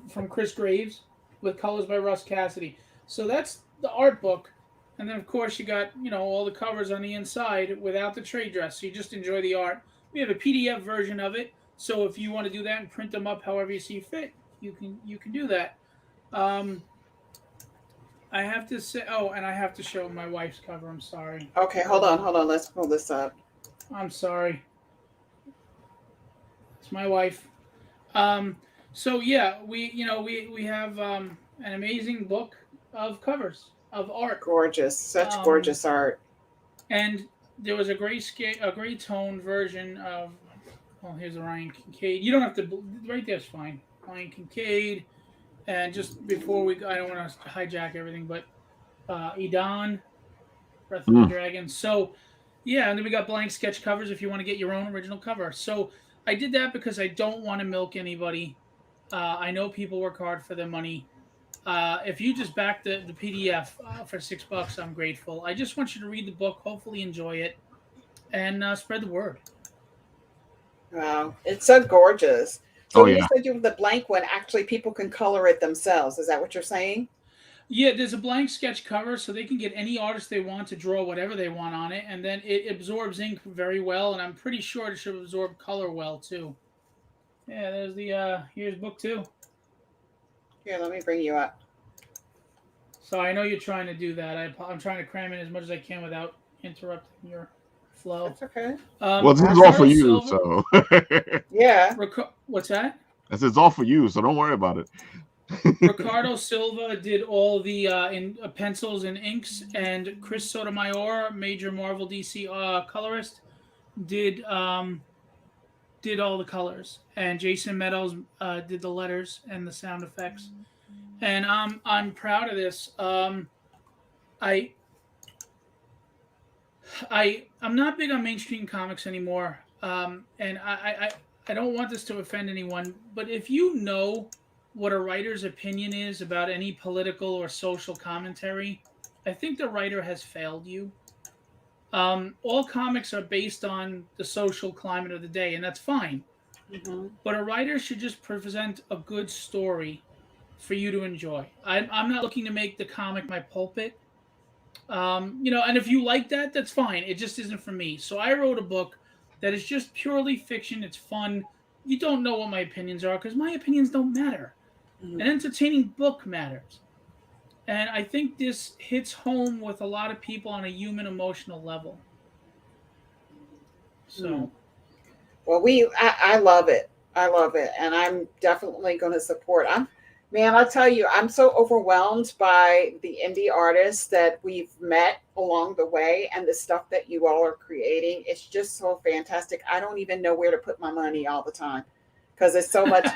from Chris Graves with colors by Russ Cassidy. So that's the art book, and then of course you got all the covers on the inside without the trade dress. So you just enjoy the art. We have a PDF version of it. So if you want to do that and print them up however you see fit, you can do that. I have to say, and I have to show my wife's cover. I'm sorry. Okay, hold on. Let's pull this up. I'm sorry. It's my wife. So yeah, we have an amazing book of covers of art. Gorgeous, such gorgeous art. And there was a gray tone version of. Well, here's a Ryan Kincaid. You don't have to. Right there's fine. Ryan Kincaid, and just before I don't want to hijack everything, but Idan, Breath of the Dragon. So, yeah, and then we got blank sketch covers if you want to get your own original cover. So I did that because I don't want to milk anybody. I know people work hard for their money. If you just back the PDF for $6, I'm grateful. I just want you to read the book, hopefully enjoy it, and spread the word. Wow, it's so gorgeous. So Oh, yeah. you said you have the blank one. Actually, people can color it themselves. Is that what you're saying? Yeah, there's a blank sketch cover, so they can get any artist they want to draw whatever they want on it, and then it absorbs ink very well, and I'm pretty sure it should absorb color well too. Yeah, there's the here's book 2. Here, let me bring you up. So I know you're trying to do that. I'm trying to cram in as much as I can without interrupting your flow. That's okay. Well, this is all for you, so. Yeah. What's that? This is all for you, so don't worry about it. Ricardo Silva did all the pencils and inks, and Chris Sotomayor, major Marvel DC colorist, did all the colors, and Jason Meadows did the letters and the sound effects. And I'm proud of this. I'm not big on mainstream comics anymore, and I don't want this to offend anyone, but if you know what a writer's opinion is about any political or social commentary, I think the writer has failed you. All comics are based on the social climate of the day, and that's fine. Mm-hmm. But a writer should just present a good story for you to enjoy. I'm not looking to make the comic my pulpit. And if you like that, that's fine. It just isn't for me. So I wrote a book that is just purely fiction. It's fun. You don't know what my opinions are because my opinions don't matter. Mm-hmm. An entertaining book matters. And I think this hits home with a lot of people on a human emotional level. So. Well, I love it. I love it. And I'm definitely going to support. I tell you, I'm so overwhelmed by the indie artists that we've met along the way and the stuff that you all are creating. It's just so fantastic. I don't even know where to put my money all the time because there's so much.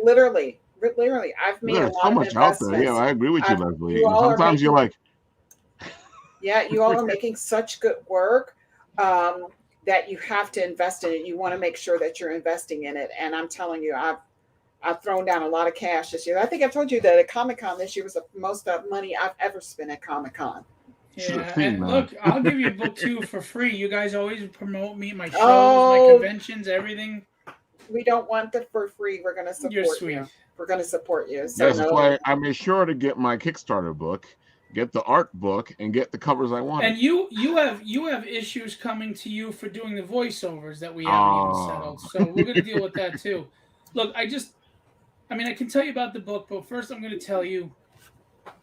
Literally, I've made a lot so of much out investments. there. Yeah, I agree with you, Leslie. You all Sometimes you're like, yeah, you all are making such good work that you have to invest in it. You want to make sure that you're investing in it. And I'm telling you, I've thrown down a lot of cash this year. I think I told you that at Comic-Con this year was the most money I've ever spent at Comic-Con. Should have Yeah, seen, and man. look, I'll give you a book too for free. You guys always promote me, my shows, my Oh. conventions, everything. We don't want it for free. We're going to You're support sweet. you. We're going to support you. So Yes, that's no. why I made sure to get my Kickstarter book, get the art book, and get the covers I wanted. And you have issues coming to you for doing the voiceovers that we haven't even settled. So we're gonna deal with that too. Look, I can tell you about the book, but first I'm gonna tell you,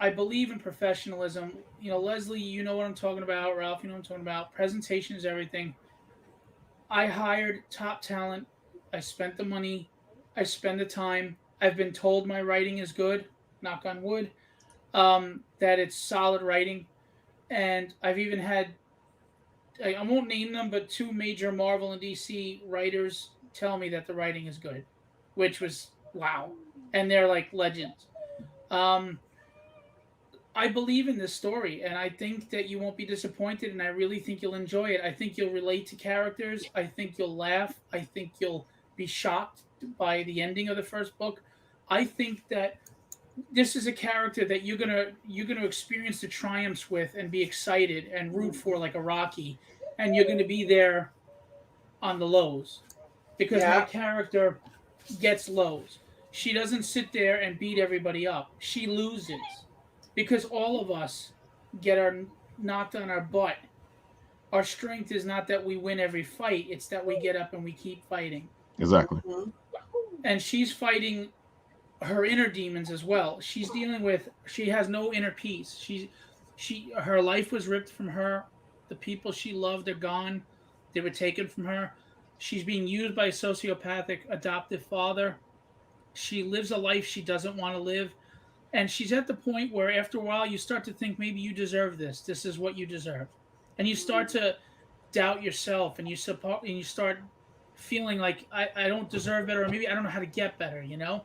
I believe in professionalism. You know, Leslie, you know what I'm talking about. Ralph, you know what I'm talking about. Presentation is everything. I hired top talent. I spent the money. I spend the time. I've been told my writing is good. Knock on wood. That it's solid writing. And I've even had, I won't name them, but 2 major Marvel and DC writers tell me that the writing is good, which was wow. And they're like legends. Um, I believe in this story, and I think that you won't be disappointed, and I really think you'll enjoy it. I think you'll relate to characters. I think you'll laugh. I think you'll be shocked by the ending of the first book. I think that this is a character that you're gonna experience the triumphs with and be excited and root for like a Rocky, and you're gonna be there on the lows because my character gets lows. She doesn't sit there and beat everybody up. She loses because all of us get our knocked on our butt. Our strength is not that we win every fight; it's that we get up and we keep fighting. Exactly. And she's fighting her inner demons as well. She's dealing with, she has no inner peace. Her life was ripped from her. The people she loved are gone. They were taken from her. She's being used by a sociopathic adoptive father. She lives a life she doesn't want to live. And she's at the point where after a while you start to think maybe you deserve this. This is what you deserve. And you start to doubt yourself, and you start feeling like I don't deserve better, or maybe I don't know how to get better, you know?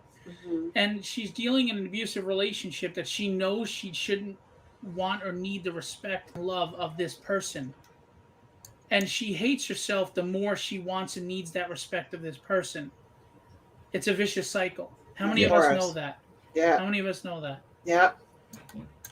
And she's dealing in an abusive relationship that she knows she shouldn't want or need the respect and love of this person. And she hates herself the more she wants and needs that respect of this person. It's a vicious cycle. How many of us know that? Yeah. How many of us know that? Yeah.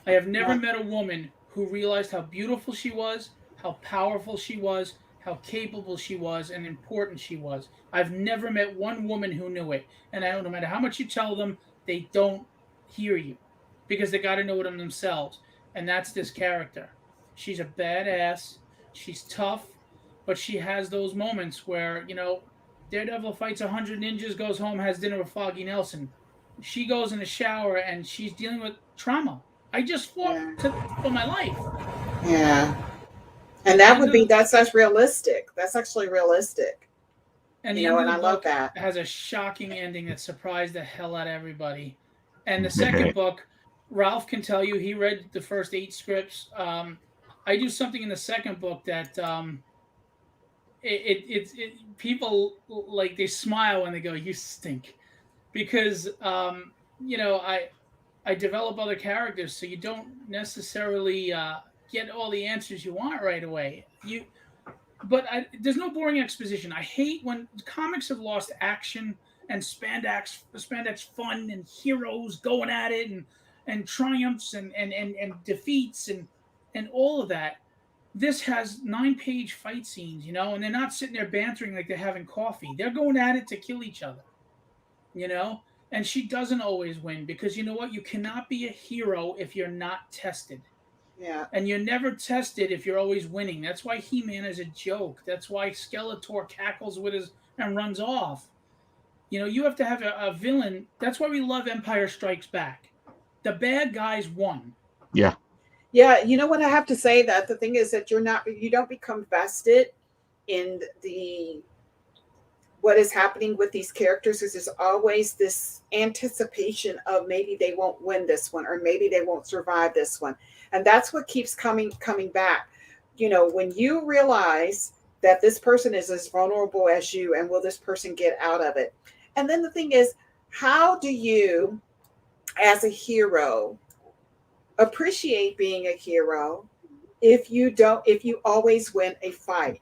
I have never met a woman who realized how beautiful she was, how powerful she was, how capable she was, and important she was. I've never met one woman who knew it. And no matter how much you tell them, they don't hear you because they got to know it themselves. And that's this character. She's a badass. She's tough, but she has those moments where, Daredevil fights 100 ninjas, goes home, has dinner with Foggy Nelson. She goes in the shower and she's dealing with trauma. I just fought for my life. Yeah. And that's realistic. That's actually realistic. And the end of the book has a shocking ending that surprised the hell out of everybody. And the second book, Ralph can tell you, he read the first 8 scripts. I do something in the second book that people like, they smile when they go, "You stink," because I develop other characters, so you don't necessarily get all the answers you want right away. But there's no boring exposition. I hate when comics have lost action and spandex fun and heroes going at it and triumphs and defeats and all of that. This has 9-page fight scenes, and they're not sitting there bantering like they're having coffee. They're going at it to kill each other, And she doesn't always win because you know what? You cannot be a hero if you're not tested. Yeah. And you're never tested if you're always winning. That's why He-Man is a joke. That's why Skeletor cackles and runs off. You have to have a villain. That's why we love Empire Strikes Back. The bad guys won. Yeah. Yeah, you know what I have to say, that the thing is that you don't become vested in what is happening with these characters, because there's always this anticipation of maybe they won't win this one, or maybe they won't survive this one. And that's what keeps coming back. When you realize that this person is as vulnerable as you, and will this person get out of it? And then the thing is, how do you, as a hero, appreciate being a hero if you always win a fight?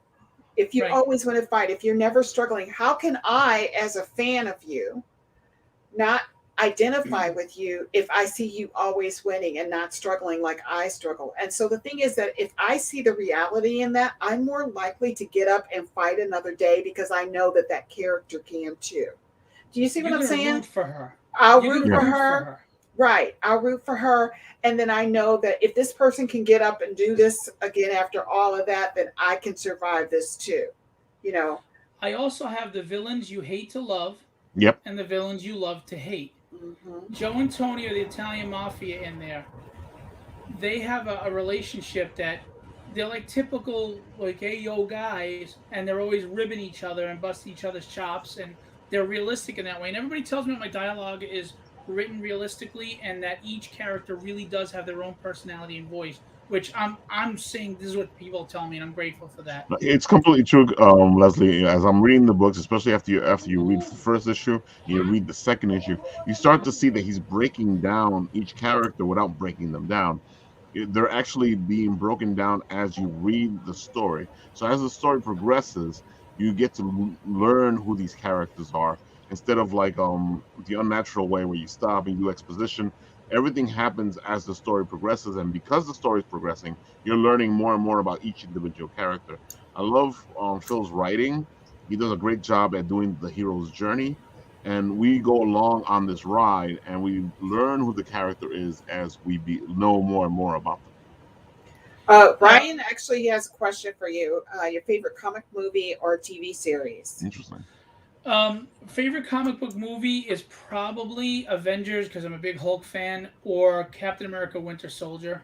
If you always win a fight, if you're never struggling, how can I, as a fan of you, identify with you if I see you always winning and not struggling like I struggle. And so the thing is that if I see the reality in that, I'm more likely to get up and fight another day because I know that that character can too. Do you see what I'm saying? Root for her. I'll You're root gonna for root her. Right. I'll root for her. And then I know that if this person can get up and do this again after all of that, then I can survive this too. You know. I also have the villains you hate to love. Yep. And the villains you love to hate. Mm-hmm. Joe and Tony are the Italian mafia in there. They have a relationship that they're like typical like hey yo guys, and they're always ribbing each other and busting each other's chops, and they're realistic in that way. And everybody tells me that my dialogue is written realistically and that each character really does have their own personality and voice, which I'm saying this is what people tell me, and I'm grateful for that. It's completely true, Leslie. As I'm reading the books, especially after you read the first issue, you read the second issue, you start to see that he's breaking down each character without breaking them down. They're actually being broken down as you read the story. So as the story progresses, you get to learn who these characters are instead of like the unnatural way where you stop and do exposition. Everything happens as the story progresses, and because the story is progressing, you're learning more and more about each individual character. I love Phil's writing. He does a great job at doing the hero's journey, and we go along on this ride and we learn who the character is as we know more and more about them. Ryan actually has a question for you. Your favorite comic movie or TV series? Interesting. Favorite comic book movie is probably Avengers because I'm a big Hulk fan, or Captain America: Winter Soldier.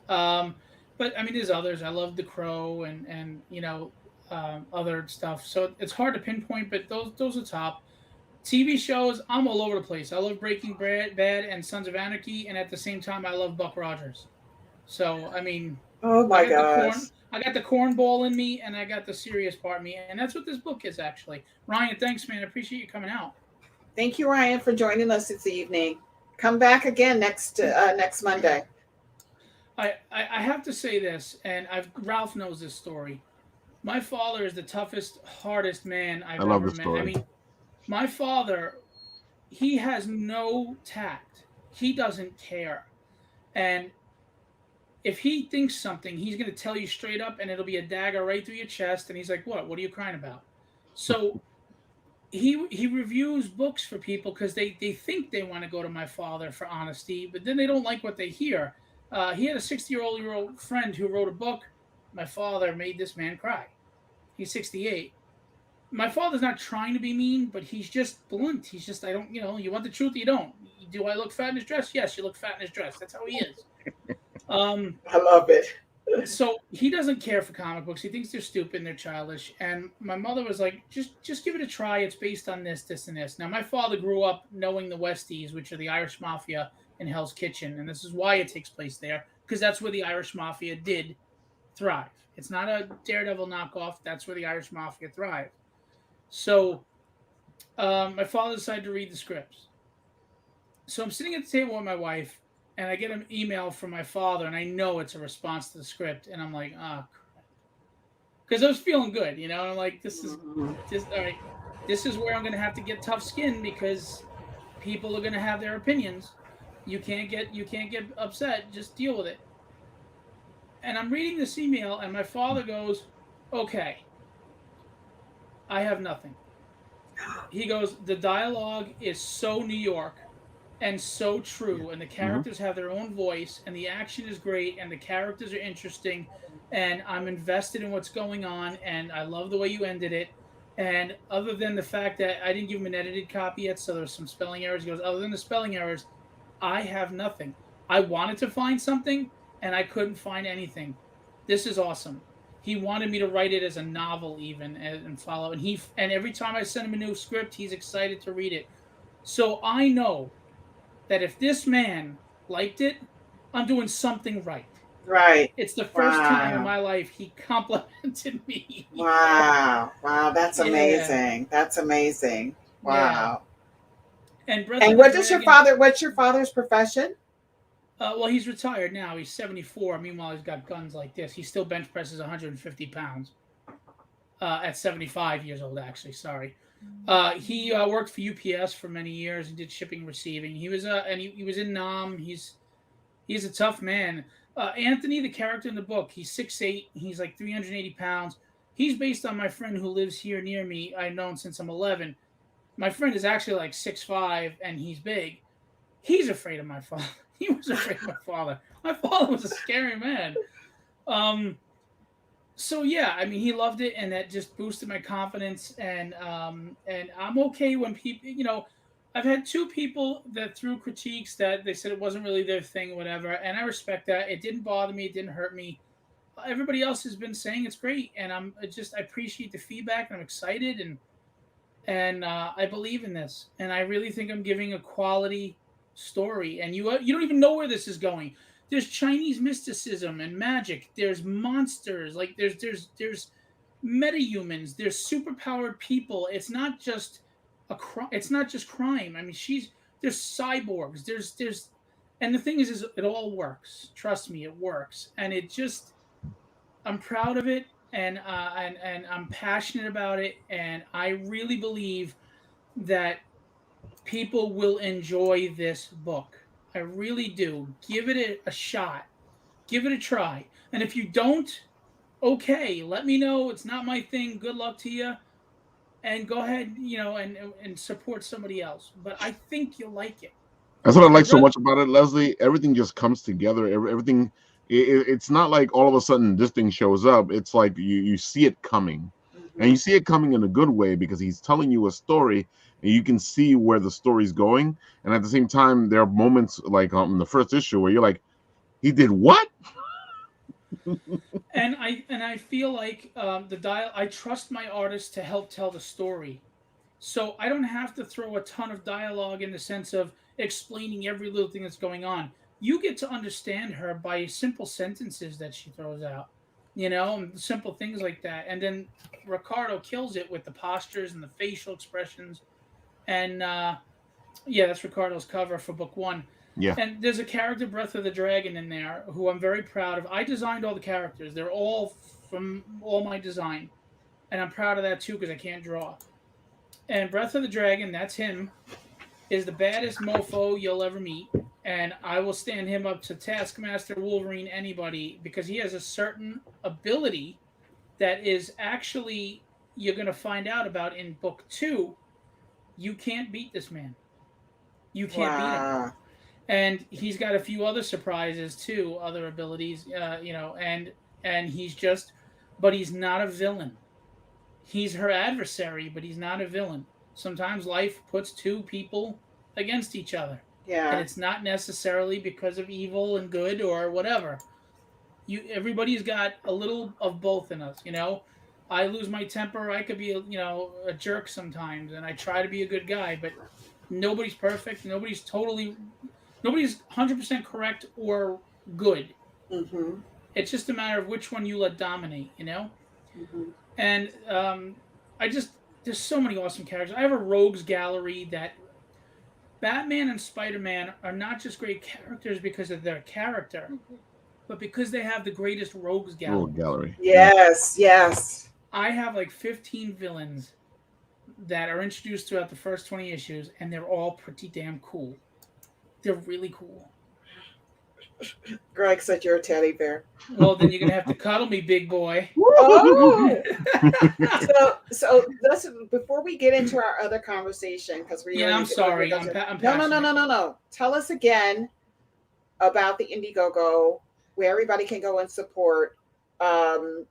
But I mean, there's others. I love The Crow and other stuff. So it's hard to pinpoint, but those are top. TV shows, I'm all over the place. I love Breaking Bad and Sons of Anarchy, and at the same time, I love Buck Rogers. So I mean, oh my gosh, I got the cornball in me, and I got the serious part in me, and that's what this book is actually. Ryan, thanks, man. I appreciate you coming out. Thank you, Ryan, for joining us this evening. Come back again next Monday. I have to say this, and Ralph knows this story. My father is the toughest, hardest man I've ever met. Story. I mean, my father, he has no tact. He doesn't care. And if he thinks something, he's going to tell you straight up, and it'll be a dagger right through your chest. And he's like, what? What are you crying about? So he reviews books for people because they think they want to go to my father for honesty, but then they don't like what they hear. He had a 60-year-old friend who wrote a book. My father made this man cry. He's 68. My father's not trying to be mean, but he's just blunt. He's just, I don't, you want the truth or you don't. Do I look fat in his dress? Yes, you look fat in his dress. That's how he is. I love it. So he doesn't care for comic books. He thinks they're stupid and they're childish. And my mother was like, just give it a try. It's based on this, this, and this. Now, my father grew up knowing the Westies, which are the Irish Mafia in Hell's Kitchen. And this is why it takes place there, because that's where the Irish Mafia did thrive. It's not a Daredevil knockoff. That's where the Irish Mafia thrived. So my father decided to read the scripts. So I'm sitting at the table with my wife, and I get an email from my father, and I know it's a response to the script. And I'm like, crap. Because I was feeling good, And I'm like, this is just, all right. This is where I'm going to have to get tough skin because people are going to have their opinions. You can't get upset. Just deal with it. And I'm reading this email, and my father goes, okay, I have nothing. He goes, the dialogue is so New York and so true, and the characters have their own voice, and the action is great, and the characters are interesting, and I'm invested in what's going on, and I love the way you ended it. And other than the fact that I didn't give him an edited copy yet, so there's some spelling errors, he goes, other than the spelling errors, I have nothing. I wanted to find something, and I couldn't find anything. This is awesome. He wanted me to write it as a novel even and follow. And every time I send him a new script, he's excited to read it. So I know that if this man liked it, I'm doing something right. Right. It's the first time in my life he complimented me. Wow. Wow. That's amazing. That's amazing. Wow. Yeah. And what's your father's profession? Well, he's retired now. He's 74. Meanwhile, he's got guns like this. He still bench presses 150 pounds at 75 years old, actually. Sorry. He worked for UPS for many years and did shipping and receiving. He was he was in Nam. He's a tough man. Anthony, the character in the book, he's 6'8". He's like 380 pounds. He's based on my friend who lives here near me. I've known since I'm 11. My friend is actually like 6'5", and he's big. He's afraid of my father. He was afraid of my father. My father was a scary man. So yeah, I mean, he loved it, and that just boosted my confidence. And I'm okay when people, I've had 2 people that threw critiques that they said it wasn't really their thing, whatever, and I respect that. It didn't bother me. It didn't hurt me. Everybody else has been saying it's great, and I appreciate the feedback, and I'm excited, and I believe in this, and I really think I'm giving a quality story. And you don't even know where this is going. There's Chinese mysticism and magic. There's monsters. Like there's metahumans. There's superpowered people. It's not just it's not just crime. I mean, there's cyborgs. There's and the thing is it all works. Trust me, it works. And it just I'm proud of it, and I'm passionate about it, and I really believe that people will enjoy this book. I really do. Give it a shot. Give it a try. And if you don't, okay, let me know. It's not my thing. Good luck to you. And go ahead, and support somebody else. But I think you'll like it. That's what I like so much about it, Leslie. Everything just comes together. Everything. It's not like all of a sudden this thing shows up. It's like you see it coming, and you see it coming in a good way because he's telling you a story, and you can see where the story's going. And at the same time, there are moments like in the first issue where you're like, he did what? And I feel like I trust my artists to help tell the story. So I don't have to throw a ton of dialogue in the sense of explaining every little thing that's going on. You get to understand her by simple sentences that she throws out, simple things like that. And then Ricardo kills it with the postures and the facial expressions. And yeah, that's Ricardo's cover for book 1. Yeah. And there's a character, Breath of the Dragon, in there who I'm very proud of. I designed all the characters. They're all from all my design. And I'm proud of that too because I can't draw. And Breath of the Dragon, that's him, is the baddest mofo you'll ever meet. And I will stand him up to Taskmaster, Wolverine, anybody, because he has a certain ability that is actually, you're going to find out about in book 2. You can't beat this man. You can't beat him. And he's got a few other surprises too, other abilities, and he's but he's not a villain. He's her adversary, but he's not a villain. Sometimes life puts 2 people against each other. Yeah. And it's not necessarily because of evil and good or whatever. Everybody's got a little of both in us, I lose my temper. I could be a jerk sometimes, and I try to be a good guy, but nobody's perfect. Nobody's 100% correct or good. Mm-hmm. It's just a matter of which one you let dominate, Mm-hmm. And there's so many awesome characters. I have a rogues gallery that Batman and Spider-Man are not just great characters because of their character, but because they have the greatest rogues gallery. Yes, yes. I have like 15 villains that are introduced throughout the first 20 issues, and they're all pretty damn cool. They're really cool. Greg said you're a teddy bear. Well, then you're going to have to cuddle me, big boy. Oh! so listen, before we get into our other conversation, because I'm sorry. I'm No. Tell us again about the Indiegogo, where everybody can go and support, and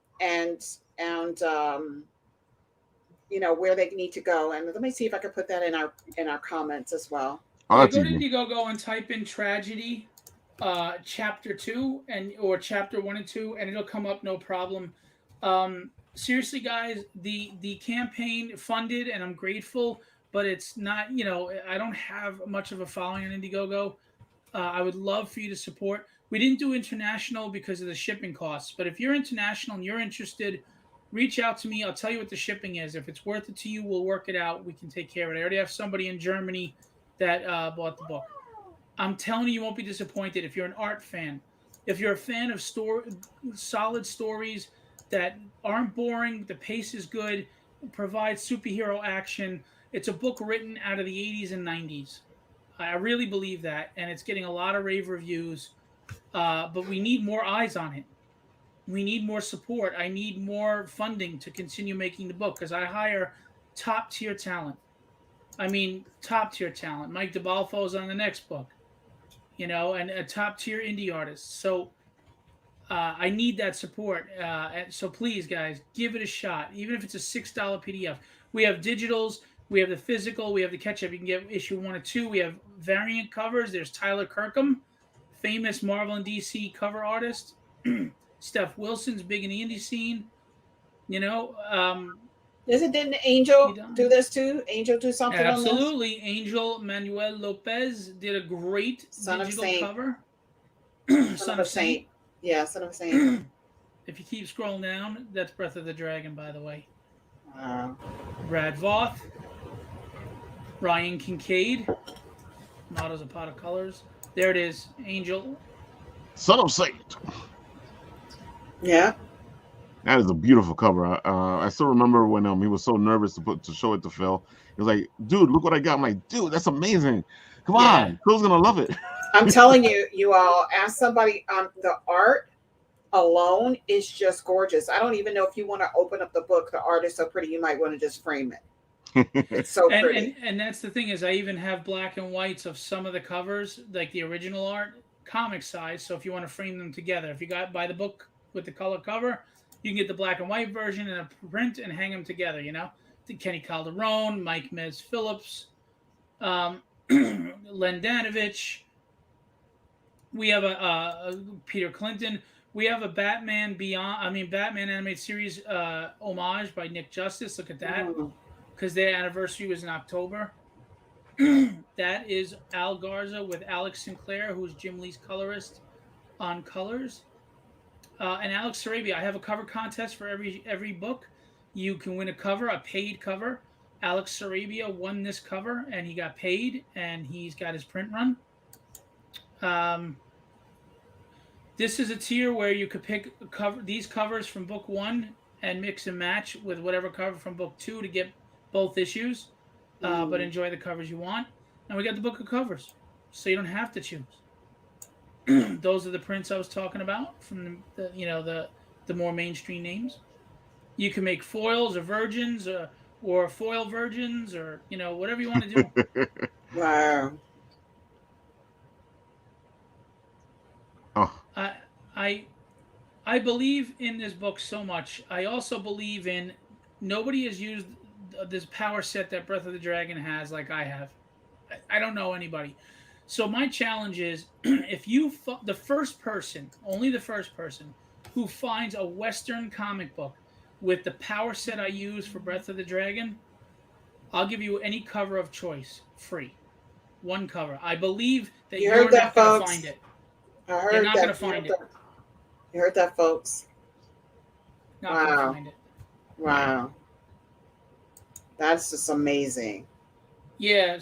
where they need to go. And let me see if I can put that in our comments as well. Go to Indiegogo and type in Tradgedy, chapter 2 or chapter 1 and 2, and it'll come up, no problem. Seriously, guys, the campaign funded, and I'm grateful, but it's not, I don't have much of a following on Indiegogo. I would love for you to support. We didn't do international because of the shipping costs, but if you're international and you're interested, reach out to me. I'll tell you what the shipping is. If it's worth it to you, we'll work it out. We can take care of it. I already have somebody in Germany that bought the book. I'm telling you, you won't be disappointed. If you're an art fan, if you're a fan of solid stories that aren't boring, the pace is good, provides superhero action. It's a book written out of the 80s and 90s. I really believe that, and it's getting a lot of rave reviews. But we need more eyes on it. We need more support. I need more funding to continue making the book because I hire top tier talent. I mean, top tier talent. Mike DeBalfo's on the next book, and a top tier indie artist. So I need that support. So please, guys, give it a shot. Even if it's a $6 PDF. We have digitals. We have the physical. We have the catch-up. You can get issue 1 or 2. We have variant covers. There's Tyler Kirkham, famous Marvel and DC cover artist. Steph Wilson's big in the indie scene. Didn't Angel do this too? Angel do something absolutely. on this? Angel Manuel Lopez did a great digital cover. Son of a Saint. Yeah, Son of a Saint. If you keep scrolling down, that's Breath of the Dragon, by the way. Wow. Brad Voth, Ryan Kincaid, Models of Pot of Colors. There it is, Angel. Son of Saint. Yeah. That is a beautiful cover. I still remember when he was so nervous to show it to Phil. He was like, "Dude, look what I got!" I'm like, "Dude, that's amazing! Come on, Phil's gonna love it." I'm telling you, you all ask somebody. The art alone is just gorgeous. I don't even know if you want to open up the book. The art is so pretty. You might want to just frame it. It's so pretty. And that's the thing is, I even have black and whites of some of the covers, like the original art, comic size. So if you want to frame them together, if you buy the book with the color cover, you can get the black and white version and a print and hang them together, The Kenny Calderon, Mike Mez Phillips, Len Danovich. We have a Peter Clinton. We have a Batman animated series homage by Nick Justice. Look at that. Because their anniversary was in October. That is Al Garza with Alex Sinclair, who's Jim Lee's colorist on Colors. And Alex Sarabia. I have a cover contest for every book. You can win a cover, a paid cover. Alex Sarabia won this cover, and he got paid, and he's got his print run. This is a tier where you could pick these covers from book 1 and mix and match with whatever cover from book 2 to get both issues, but enjoy the covers you want. And we got the book of covers, so you don't have to choose. Those are the prints I was talking about from the more mainstream names. You can make foils or virgins or foil virgins or whatever you want to do. Wow. Oh. I believe in this book so much. I also believe in nobody has used this power set that Breath of the Dragon has like I have. I don't know anybody. So my challenge is if the first person who finds a Western comic book with the power set I use for Breath of the Dragon, I'll give you any cover of choice free. One cover. I believe that you're not going to find it. You're not going to find it. You heard that, folks. Not going to find it. Wow. That's just amazing. Yeah,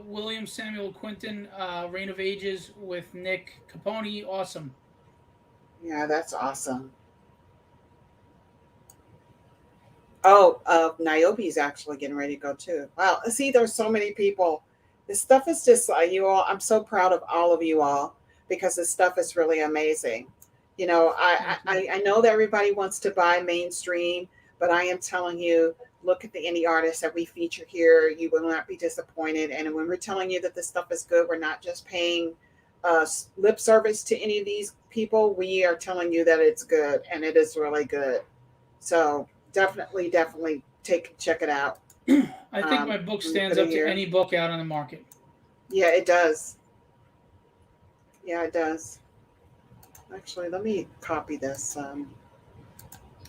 William Samuel Quinton, Reign of Ages with Nick Capone, awesome. Yeah, that's awesome. Oh, Niobe's actually getting ready to go too. Wow, see, there's so many people. This stuff is just you all. I'm so proud of all of you all because this stuff is really amazing. I know that everybody wants to buy mainstream, but I am telling you, look at the indie artists that we feature here. You will not be disappointed. And when we're telling you that this stuff is good, we're not just paying lip service to any of these people. We are telling you that it's good, and it is really good. So definitely check it out. I think my book stands up to any book out on the market. Yeah, it does. Yeah, it does. Actually, let me copy this.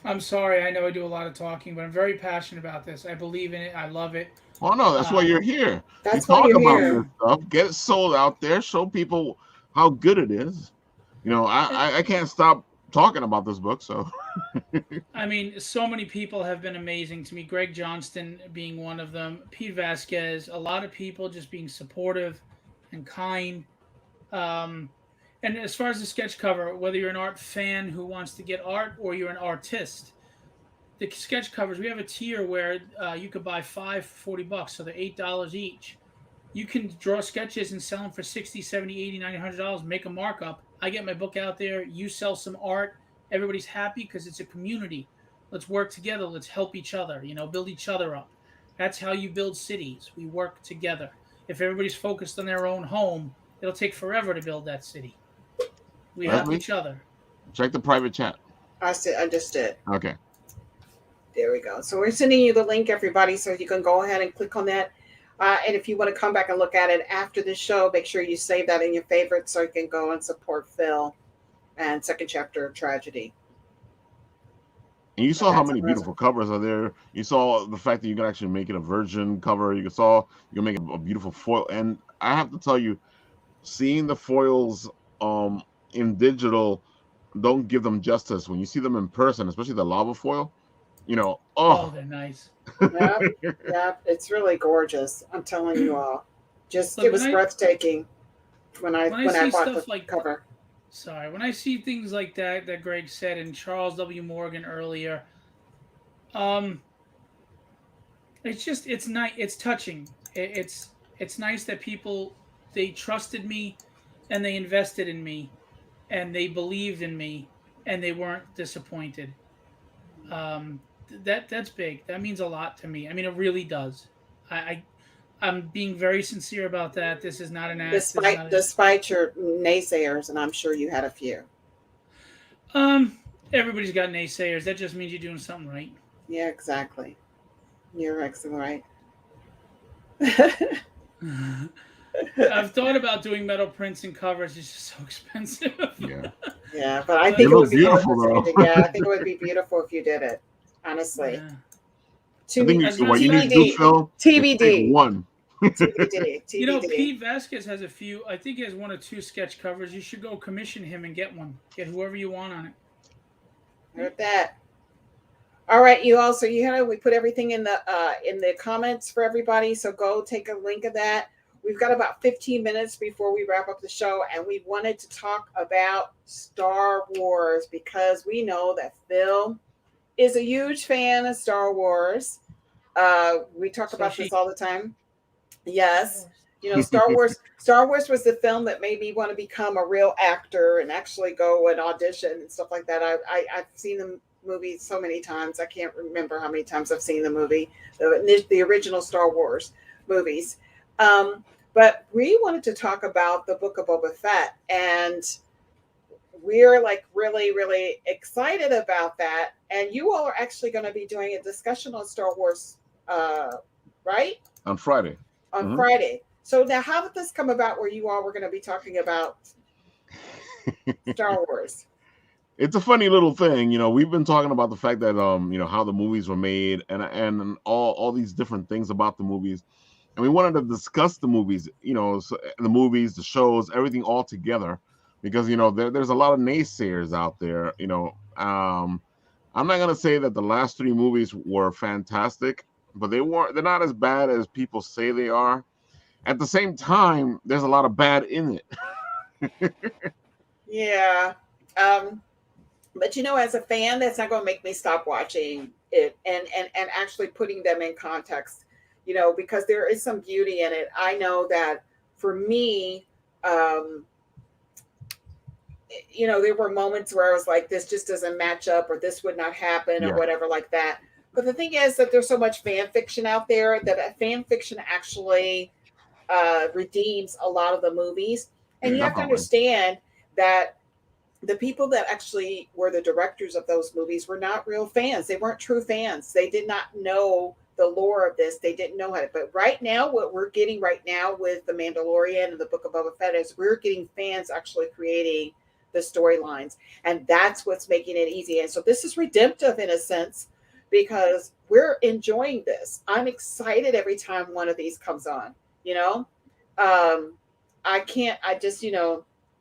I'm sorry. I know I do a lot of talking, but I'm very passionate about this. I believe in it. I love it. Oh no, that's why you're here. That's why you're here. This stuff. Get it sold out there. Show people how good it is. I can't stop talking about this book. So, I mean, so many people have been amazing to me. Greg Johnston being one of them. Pete Vasquez. A lot of people just being supportive and kind. And as far as the sketch cover, whether you're an art fan who wants to get art or you're an artist, the sketch covers, we have a tier where you could buy 5 for $40, so they're $8 each. You can draw sketches and sell them for 60, 70, 80, 90, $100, make a markup. I get my book out there, you sell some art, everybody's happy because it's a community. Let's work together, let's help each other, build each other up. That's how you build cities. We work together. If everybody's focused on their own home, it'll take forever to build that city. We help each other. Check the private chat. I understood. Okay. There we go. So we're sending you the link, everybody, so you can go ahead and click on that. And if you want to come back and look at it after the show, make sure you save that in your favorites so you can go and support Phil and second chapter of Tradgedy. And you saw how many beautiful covers are there. You saw the fact that you can actually make it a virgin cover. You can make a beautiful foil. And I have to tell you, seeing the foils in digital don't give them justice. When you see them in person, especially the lava foil, they're nice. Yeah, it's really gorgeous. I'm telling you all. It was breathtaking when I bought the cover. Sorry, when I see things like that Greg said, and Charles W. Morgan earlier, it's nice. It's touching. It's nice that people, they trusted me, and they invested in me, and they believed in me, and they weren't disappointed. That's big. That means a lot to me. I mean, it really does. I'm being very sincere about that. This is not an act. Despite your naysayers, and I'm sure you had a few. Everybody's got naysayers. That just means you're doing something right. Yeah, exactly. You're excellent, right? I've thought about doing metal prints and covers. It's just so expensive. Yeah, but I think it would be beautiful, though. Yeah, I think it would be beautiful if you did it. Honestly. Yeah. TBD. One. TBD. Pete Vasquez has a few. I think he has 1 or 2 sketch covers. You should go commission him and get one. Get whoever you want on it. Heard that. All right, we put everything in the comments for everybody. So go take a link of that. We've got about 15 minutes before we wrap up the show, and we wanted to talk about Star Wars because we know that Phil is a huge fan of Star Wars. We talk about this all the time. Yes. Star Wars was the film that made me want to become a real actor and actually go and audition and stuff like that. I've seen the movie so many times. I can't remember how many times I've seen the movie, the original Star Wars movies. But we wanted to talk about the Book of Boba Fett, and we're really, really excited about that. And you all are actually going to be doing a discussion on Star Wars, right? On Friday. On Friday. So now how did this come about where you all were going to be talking about Star Wars? It's a funny little thing. We've been talking about the fact that, how the movies were made and all these different things about the movies. And we wanted to discuss the movies, the movies, the shows, everything all together, because, there's a lot of naysayers out there. I'm not going to say that the last 3 movies were fantastic, but they're not as bad as people say they are. At the same time, there's a lot of bad in it. Yeah. But as a fan, that's not going to make me stop watching it and actually putting them in context, because there is some beauty in it. I know that for me, there were moments where I was like, this just doesn't match up, or this would not happen, or whatever like that. But the thing is that there's so much fan fiction out there that fan fiction actually redeems a lot of the movies. And you have to understand that the people that actually were the directors of those movies were not real fans. They weren't true fans. They did not know the lore of this. They didn't know how to. But right now, what we're getting right now with The Mandalorian and the Book of Boba Fett is we're getting fans actually creating the storylines. And that's what's making it easy. And so this is redemptive in a sense, because we're enjoying this. I'm excited every time one of these comes on,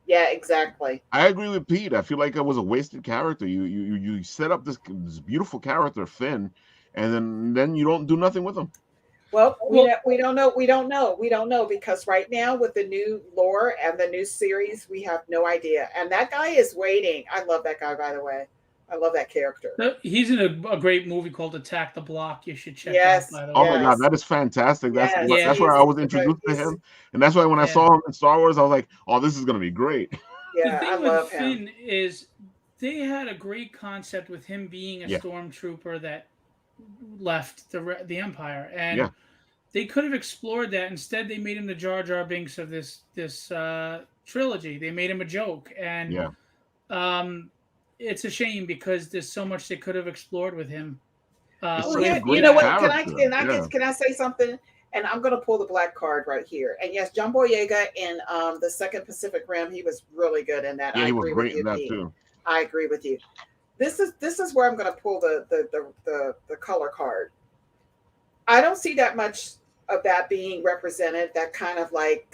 yeah, exactly. I agree with Pete. I feel like it was a wasted character. You set up this beautiful character, Finn, and then you don't do nothing with him. Well, we don't know because right now with the new lore and the new series, we have no idea. And that guy is waiting. I love that guy, by the way. I love that character. He's in a great movie called Attack the Block. You should check Yes. out, by the Oh way. my Yes. God, that is fantastic. That's Yes, Yeah. that's he where is- I was he's a introduced to he's- him, and that's why when I Yeah. saw him in Star Wars, I was like, "Oh, this is gonna be great." Yeah, The thing I with love him. Finn is they had a great concept with him being a Yeah. stormtrooper that left the Empire, and Yeah. they could have explored that. Instead, they made him the Jar Jar Binks of this trilogy. They made him a joke, and Yeah. it's a shame because there's so much they could have explored with him. It's Well, such a yeah, great you know what? Can I character. can I say something? And I'm going to pull the black card right here. And yes, John Boyega in the Second Pacific Rim, he was really good in that. Yeah, I he was agree great with in you, that Pete. too. I agree with you. This is where I'm going to pull the color card. I don't see that much of that being represented. That kind of like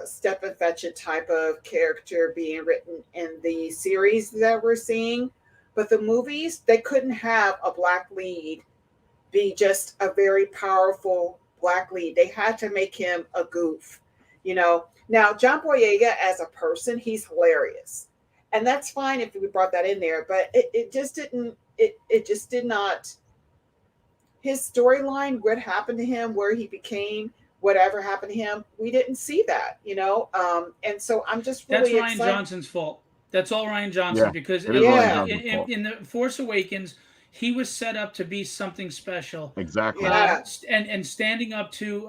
Stephen Fetchit type of character being written in the series that we're seeing, but the movies, they couldn't have a black lead be just a very powerful black lead. They had to make him a goof, you know. Now, John Boyega as a person, he's hilarious. And that's fine if we brought that in there, but it just didn't, it just did not, his storyline, what happened to him, where he became, whatever happened to him, we didn't see that, you know. And so I'm just really That's Ryan excited. Johnson's fault. That's all Ryan Johnson, Yeah, because it is Ryan Ryan Johnson's fault. in the Force Awakens, he was set up to be something special. Exactly. Yeah. And standing up to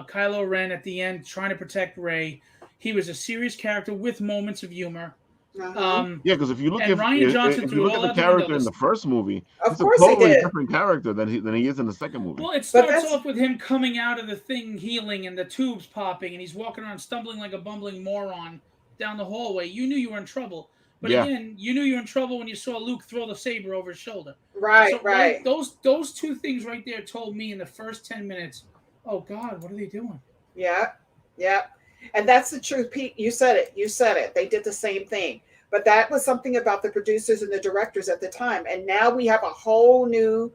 Kylo Ren at the end, trying to protect Rey, he was a serious character with moments of humor. Uh-huh. Yeah, because if you look And Ryan Johnson if threw you look it at all the out the character window. in the first movie, Of he's a course he totally did. different character than he is in the second movie. Well, it But starts that's- off with him coming out of the thing, healing, and the tubes popping, and he's walking around stumbling like a bumbling moron down the hallway. You knew you were in trouble. But Yeah. again, you knew you were in trouble when you saw Luke throw the saber over his shoulder. Right, So, right. those two things right there told me in the first 10 minutes, oh, God, what are they doing? Yeah, yeah. And that's the truth, Pete. You said it. You said it. They did the same thing. But that was something about the producers and the directors at the time. And now we have a whole new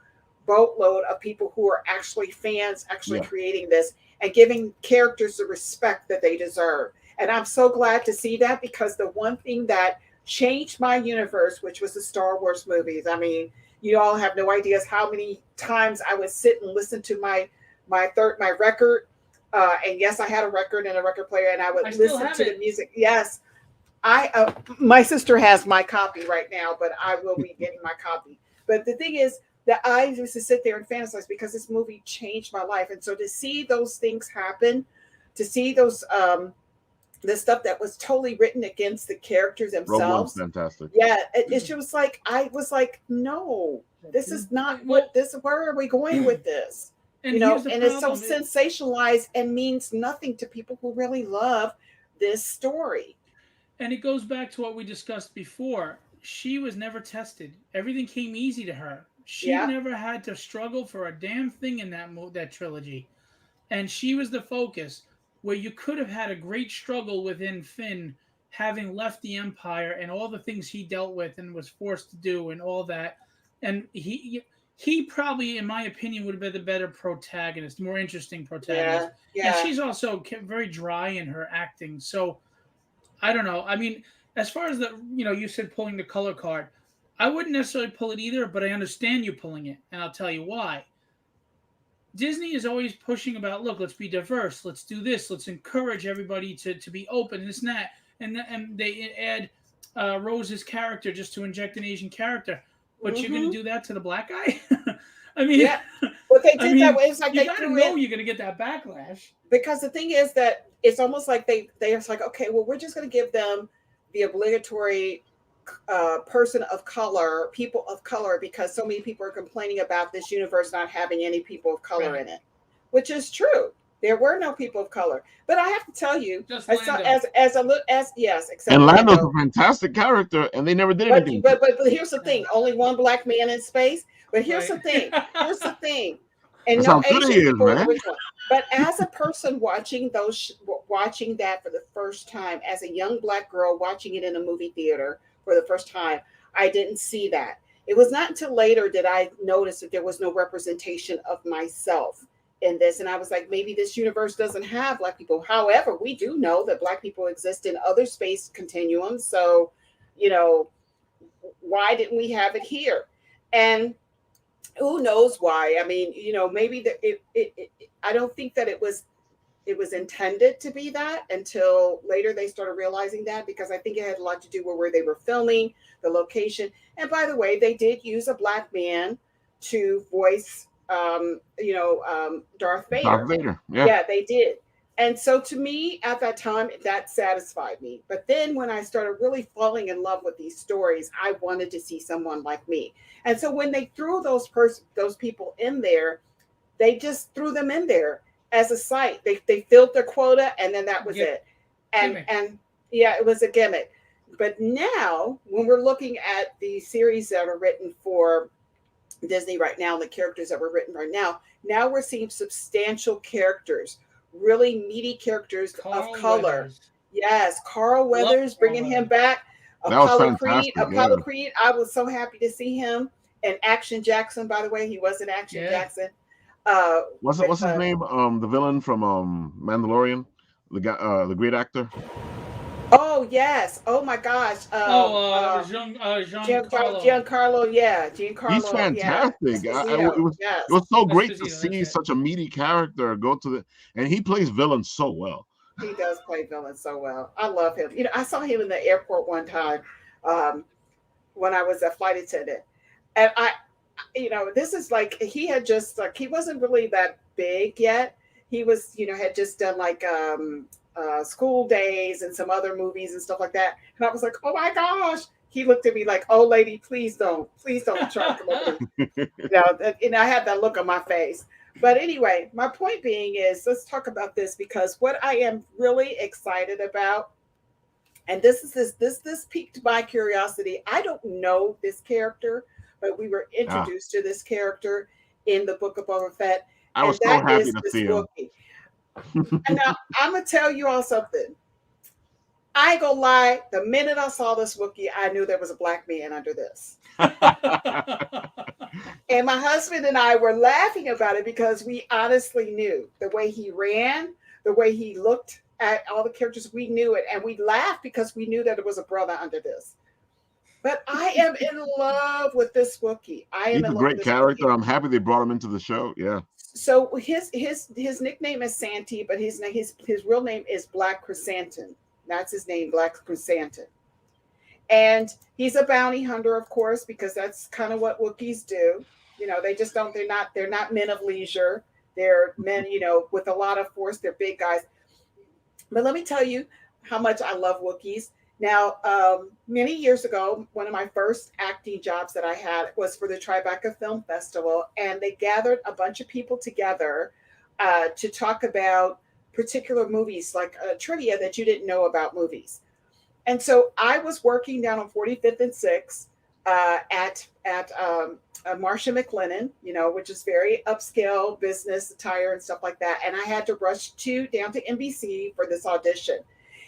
boatload of people who are actually fans, actually Yeah. creating this and giving characters the respect that they deserve. And I'm so glad to see that, because the one thing that changed my universe, which was the Star Wars movies. I mean, you all have no ideas how many times I would sit and listen to my record. And yes, I had a record and a record player, and I would I still listen have to it. the music. Yes, my sister has my copy right now, but I will be getting my copy. But the thing is that I used to sit there and fantasize, because this movie changed my life. And so to see those things happen, to see those the stuff that was totally written against the characters Rogue One's themselves. fantastic. Yeah, it's just like I was like, no, this is not what this. Where are we going with this? And You know, here's the and it's so problem. sensationalized and means nothing to people who really love this story. And it goes back to what we discussed before. She was never tested. Everything came easy to her. She Yeah. never had to struggle for a damn thing in that trilogy. And she was the focus, where you could have had a great struggle within Finn, having left the Empire and all the things he dealt with and was forced to do and all that. And he probably, in my opinion, would have been the better protagonist, more interesting protagonist. Yeah, And yeah. she's also very dry in her acting. So I don't know. I mean, as far as you said pulling the color card, I wouldn't necessarily pull it either, but I understand you pulling it, and I'll tell you why. Disney is always pushing about, look, let's be diverse, let's do this, let's encourage everybody to be open, and this and that, and they add Rose's character just to inject an Asian character, but you're going to do that to the black guy? I mean, Yeah. Well, they I did mean, that way. It's like you they got to threw know in, you're going to get that backlash. because the thing is that it's almost like they're like, okay, well, we're just going to give them the obligatory person of color, people of color, because so many people are complaining about this universe not having any people of color Right. in it, which is true. There were no people of color, but I have to tell you, Just as Lando. yes, except And Lando's Lando. a fantastic character, and they never did But, anything. but here's the thing: only one black man in space. But here's Right. the thing. Here's the thing. And That's no how good Asian he is, people in the man. original. But as a person watching watching that for the first time, as a young black girl watching it in a movie theater for the first time, I didn't see that. It was not until later that I noticed that there was no representation of myself in this. And I was like, maybe this universe doesn't have black people. However, we do know that black people exist in other space continuums. So, why didn't we have it here? And who knows why? I mean, maybe I don't think that it was intended to be that until later they started realizing that, because I think it had a lot to do with where they were filming, the location. And by the way, they did use a black man to voice, Darth Vader. Darth Vader, yeah. Yeah, they did. And so to me, at that time, that satisfied me. But then when I started really falling in love with these stories, I wanted to see someone like me. And so when they threw those people in there, they just threw them in there as a site. They filled their quota, and then that was it. And yeah, it was a gimmick. But now, when we're looking at the series that are written for Disney right now, the characters that were written right now we're seeing substantial characters, really meaty characters of color. Weathers. Yes, Carl Weathers, bringing him back. Apollo Creed. I was so happy to see him. And Action Jackson, by the way, he wasn't Action Jackson. What's his name? The villain from Mandalorian, the guy, the great actor. Oh yes! Oh my gosh! Giancarlo. Yeah, Giancarlo. He's fantastic. Yeah. It was so great to see such a meaty character go to and he plays villains so well. He does play villains so well. I love him. I saw him in the airport one time when I was a flight attendant, and this is like he had just he wasn't really that big yet. He was had just done like School Days and some other movies and stuff like that. And I was like, oh my gosh. He looked at me like, oh lady, please don't try to come over. And I had that look on my face. But anyway, my point being is, let's talk about this, because what I am really excited about, and this piqued my curiosity. I don't know this character, but we were introduced to this character in the Book of Boba Fett. I was so happy to see him. And now I'm gonna tell you all something. I ain't gonna lie. The minute I saw this Wookiee, I knew there was a black man under this. And my husband and I were laughing about it because we honestly knew the way he ran, the way he looked at all the characters. We knew it, and we laughed because we knew that it was a brother under this. But I am in love with this Wookiee. He's a great character. I'm happy they brought him into the show. Yeah. So his nickname is Santee, but his real name is Black Chrysanthemum. That's his name, Black Chrysanthemum. And he's a bounty hunter, of course, because that's kind of what Wookiees do. They just don't. They're not men of leisure. They're men, with a lot of force. They're big guys. But let me tell you how much I love Wookiees. Now, many years ago, one of my first acting jobs that I had was for the Tribeca Film Festival, and they gathered a bunch of people together to talk about particular movies, like trivia that you didn't know about movies. And so I was working down on 45th and 6th at Marcia McLennan, which is very upscale business attire and stuff like that. And I had to rush down to NBC for this audition.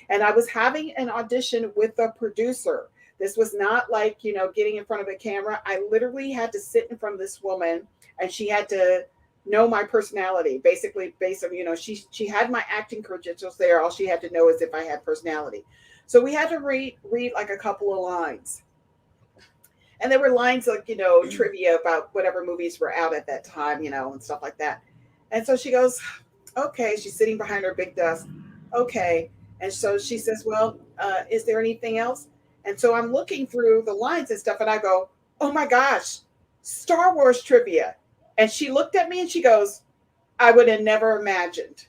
And I was having an audition with the producer. This was not like, getting in front of a camera. I literally had to sit in front of this woman, and she had to know my personality, basically based on, she had my acting credentials there. All she had to know is if I had personality. So we had to read like a couple of lines. And there were lines like, trivia about whatever movies were out at that time, and stuff like that. And so she goes, okay. She's sitting behind her big desk. Okay. And so she says, well, is there anything else? And so I'm looking through the lines and stuff, and I go, oh my gosh, Star Wars trivia. And she looked at me and she goes, I would have never imagined.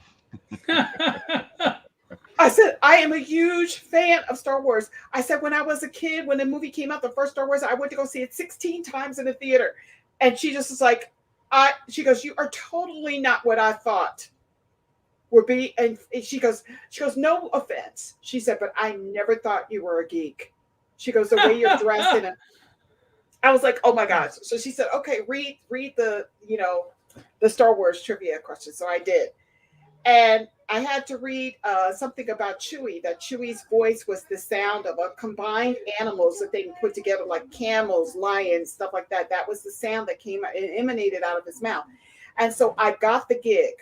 I said, I am a huge fan of Star Wars. I said, when I was a kid, when the movie came out, the first Star Wars, I went to go see it 16 times in the theater. And she just was like, she goes, you are totally not what I thought would be. And she goes, no offense. She said, but I never thought you were a geek. She goes, the way you're dressed in it. I was like, oh my gosh. So she said, okay, read the, the Star Wars trivia question. So I did. And I had to read something about Chewie, that Chewie's voice was the sound of a combined animals that they put together, like camels, lions, stuff like that. That was the sound that came, it emanated out of his mouth. And so I got the gig.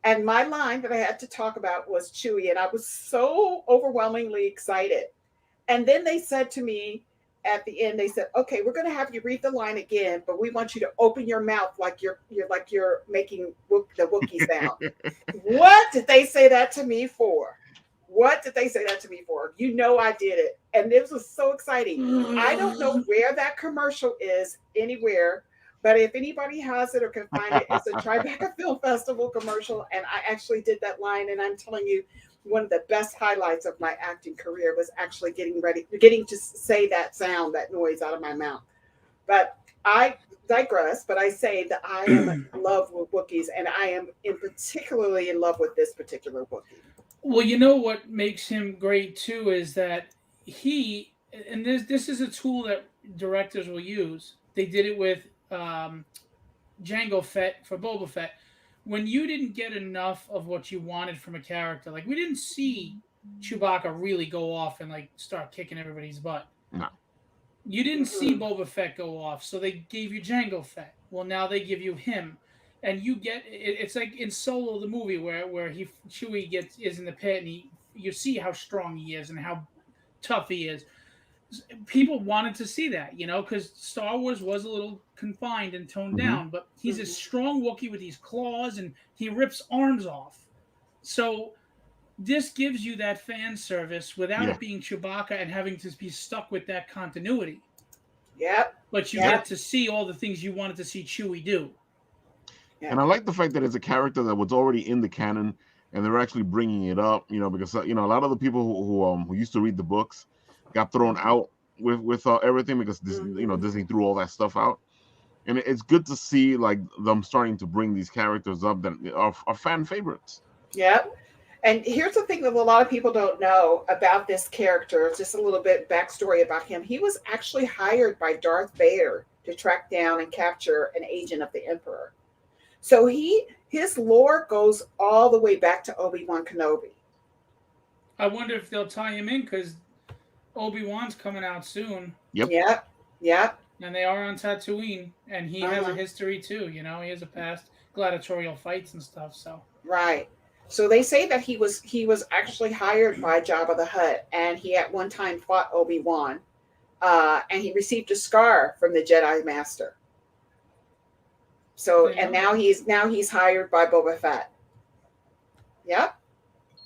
And my line that I had to talk about was Chewie. And I was so overwhelmingly excited. And then they said to me, at the end, they said, okay, we're going to have you read the line again, but we want you to open your mouth like you're making the Wookiee sound. What did they say that to me for? What did they say that to me for? You know, I did it. And this was so exciting. I don't know where that commercial is anywhere, but if anybody has it or can find it, it's a Tribeca Film Festival commercial. And I actually did that line. And I'm telling you, one of the best highlights of my acting career was actually getting to say that sound, that noise out of my mouth. But I digress, but I say that I am in love with Wookiees, and I am particularly in love with this particular Wookiee. Well, you know what makes him great too is that and this is a tool that directors will use. They did it with Jango Fett for Boba Fett. When you didn't get enough of what you wanted from a character, like we didn't see Chewbacca really go off and like start kicking everybody's butt. No. You didn't see Boba Fett go off, so they gave you Jango Fett. Well, now they give you him, and you get it's like in Solo the movie where Chewie is in the pit and you see how strong he is and how tough he is. People wanted to see that, you know, because Star Wars was a little confined and toned down, but he's a strong Wookiee with these claws and he rips arms off. So this gives you that fan service without it being Chewbacca and having to be stuck with that continuity. Yep. But you get to see all the things you wanted to see Chewie do. Yeah. And I like the fact that it's a character that was already in the canon, and they're actually bringing it up. You know, because you know a lot of the people who used to read the books got thrown out with everything because Disney, you know, Disney threw all that stuff out. And it's good to see like them starting to bring these characters up that are fan favorites. Yep. And here's the thing that a lot of people don't know about this character. Just a little bit backstory about him. He was actually hired by Darth Vader to track down and capture an agent of the Emperor. So his lore goes all the way back to Obi-Wan Kenobi. I wonder if they'll tie him in because Obi-Wan's coming out soon. Yep. And they are on Tatooine, and he has a history too. You know, he has a past gladiatorial fights and stuff. So right. So they say that he was actually hired by Jabba the Hutt, and he at one time fought Obi-Wan, and he received a scar from the Jedi Master. So and now he's hired by Boba Fett. Yep.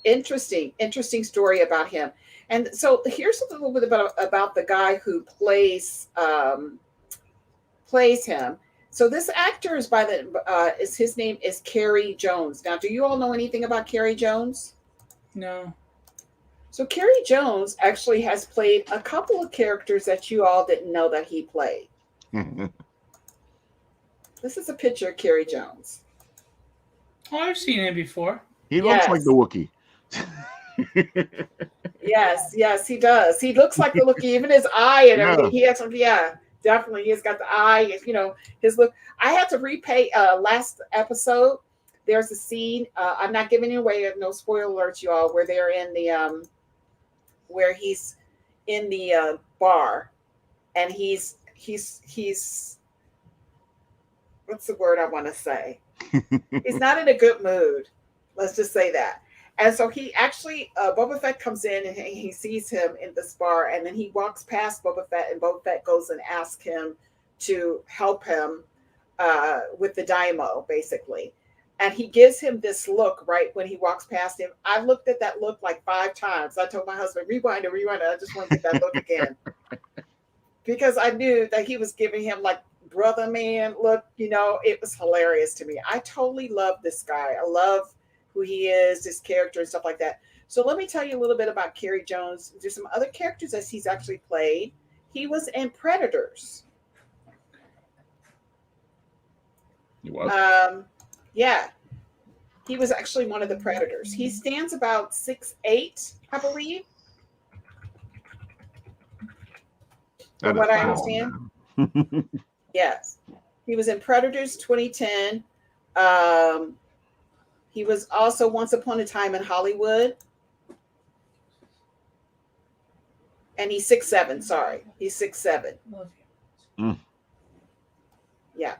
Interesting story about him. And so here's a little bit about the guy who plays him. So this actor is his name is Kerry Jones. Now, do you all know anything about Kerry Jones? No. So Kerry Jones actually has played a couple of characters that you all didn't know that he played. This is a picture of Kerry Jones. Oh, I've seen him before. He looks like the Wookiee. Yes, he does. He looks like the Wookiee, even his eye and everything. He has some, definitely. He's got the eye, you know, his look. I had to repay last episode. There's a scene. I'm not giving away, no spoiler alerts, you all, where they're in the where he's in the bar, and he's what's the word I want to say? He's not in a good mood. Let's just say that. And so he actually, Boba Fett comes in and he sees him in this bar, and then he walks past Boba Fett, and Boba Fett goes and asks him to help him with the Daimo, basically. And he gives him this look right when he walks past him. I looked at that look like 5 times. I told my husband, rewind it. I just want to get that look again. Because I knew that he was giving him like brother man look, you know. It was hilarious to me. I totally love this guy. I love who he is, his character and stuff like that. So let me tell you a little bit about Kerry Jones. There's some other characters that he's actually played. He was in Predators. He was? Yeah. He was actually one of the Predators. He stands about 6'8", I believe. From what I understand. Yes. He was in Predators 2010. He was also Once Upon a Time in Hollywood. And he's 6'7", sorry. He's 6'7". Yeah.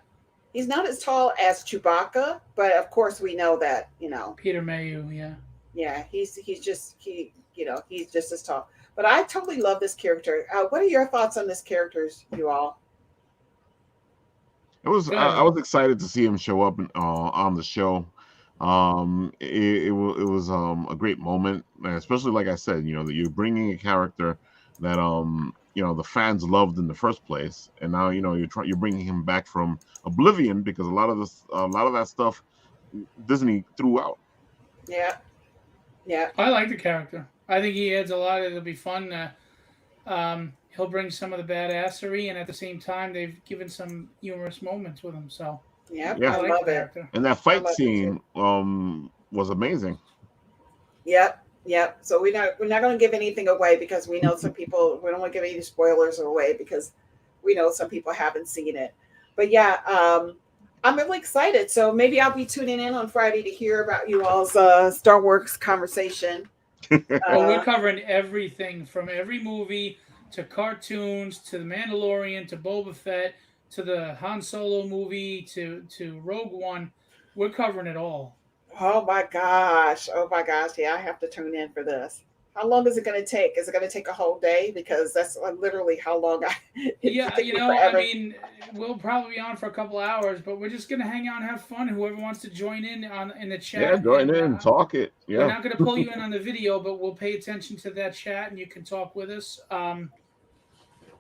He's not as tall as Chewbacca, but of course we know that, you know. Peter Mayhew, yeah. Yeah, he's just as tall. But I totally love this character. What are your thoughts on this characters, you all? It was I was excited to see him show up on the show. It was a great moment, especially like I said, that you're bringing a character that the fans loved in the first place, and now you're bringing him back from oblivion, because a lot of that stuff Disney threw out. Yeah, yeah. I like the character. I think he adds a lot. It'll be fun. He'll bring some of the badassery, and at the same time, they've given some humorous moments with him. So Yeah, Yeah. I like love the it. character. And that I fight love it scene was amazing. Yep, yep. So we're not going to give anything away, because we know some people. We don't want to give any spoilers away, because we know some people haven't seen it. But yeah, I'm really excited. So maybe I'll be tuning in on Friday to hear about you all's Star Wars conversation. Well, we're covering everything from every movie to cartoons to The Mandalorian to Boba Fett to the Han Solo movie to Rogue One. We're covering it all. Oh my gosh! Oh my gosh! Yeah, I have to tune in for this. How long is it going to take? Is it going to take a whole day? Because that's literally how long it Yeah, took me forever. I mean, we'll probably be on for a couple of hours, but we're just gonna hang out and have fun. Whoever wants to join in in the chat. Yeah, join and, in, talk it. We're Yeah. not gonna pull you in on the video, but we'll pay attention to that chat, and you can talk with us.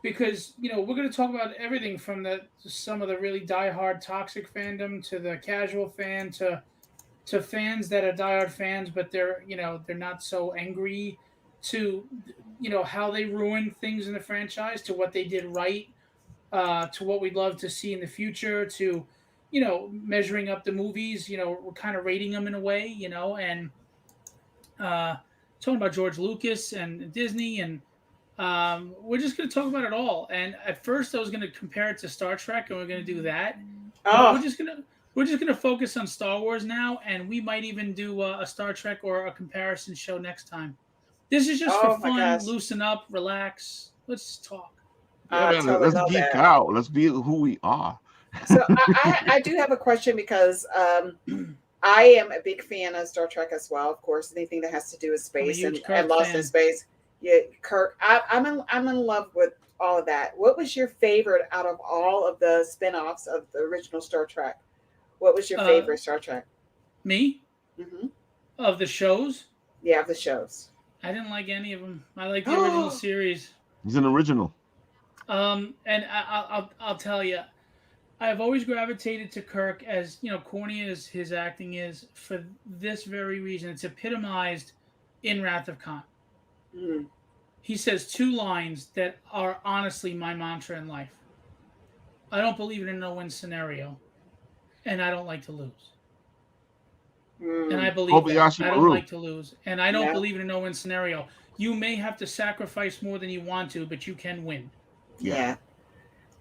Because we're gonna talk about everything from some of the really diehard toxic fandom to the casual fan to fans that are diehard fans, but they're not so angry, to how they ruined things in the franchise, to what they did right, to what we'd love to see in the future, to measuring up the movies, we're kind of rating them in a way, and talking about George Lucas and Disney, and we're just going to talk about it all. And at first I was going to compare it to Star Trek, and we're going to do that. Oh, We're just gonna focus on Star Wars now, and we might even do a Star Trek or a comparison show next time. This is just oh for my fun, gosh! relax, relax. Let's just talk. Yeah, I man, totally let's love geek that. out. Let's be who we are. So I do have a question, because I am a big fan of Star Trek as well. Of course, anything that has to do with I'm a space huge and Kirk Lost in fan. Space. Yeah, Kirk. I'm in love with all of that. What was your favorite out of all of the spin-offs of the original Star Trek? What was your favorite Star Trek? Me Hmm. of the shows, Yeah, of the shows. I didn't like any of them. I like the original series. He's an original. And I'll tell you, I've always gravitated to Kirk, as corny as his acting is, for this very reason. It's epitomized in Wrath of Khan. Mm. He says two lines that are honestly my mantra in life. I don't believe in a no-win scenario, and I don't like to lose. And I believe Kobayashi that. I don't Maru. like to lose, and I don't Yeah. believe in a no-win scenario. You may have to sacrifice more than you want to, but you can win. Yeah.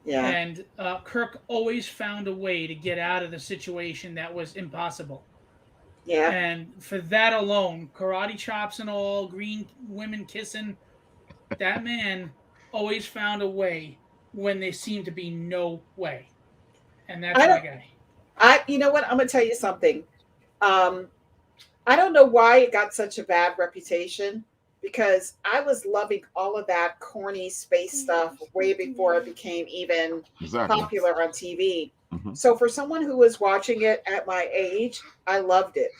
Yeah. And Kirk always found a way to get out of the situation that was impossible. Yeah. And for that alone, karate chops and all, green women kissing, that man always found a way when there seemed to be no way. And that's I my don't- guy. You know what? I'm gonna tell you something. I don't know why it got such a bad reputation, because I was loving all of that corny space stuff way before it became even Exactly. popular on TV. Mhm. So for someone who was watching it at my age, I loved it.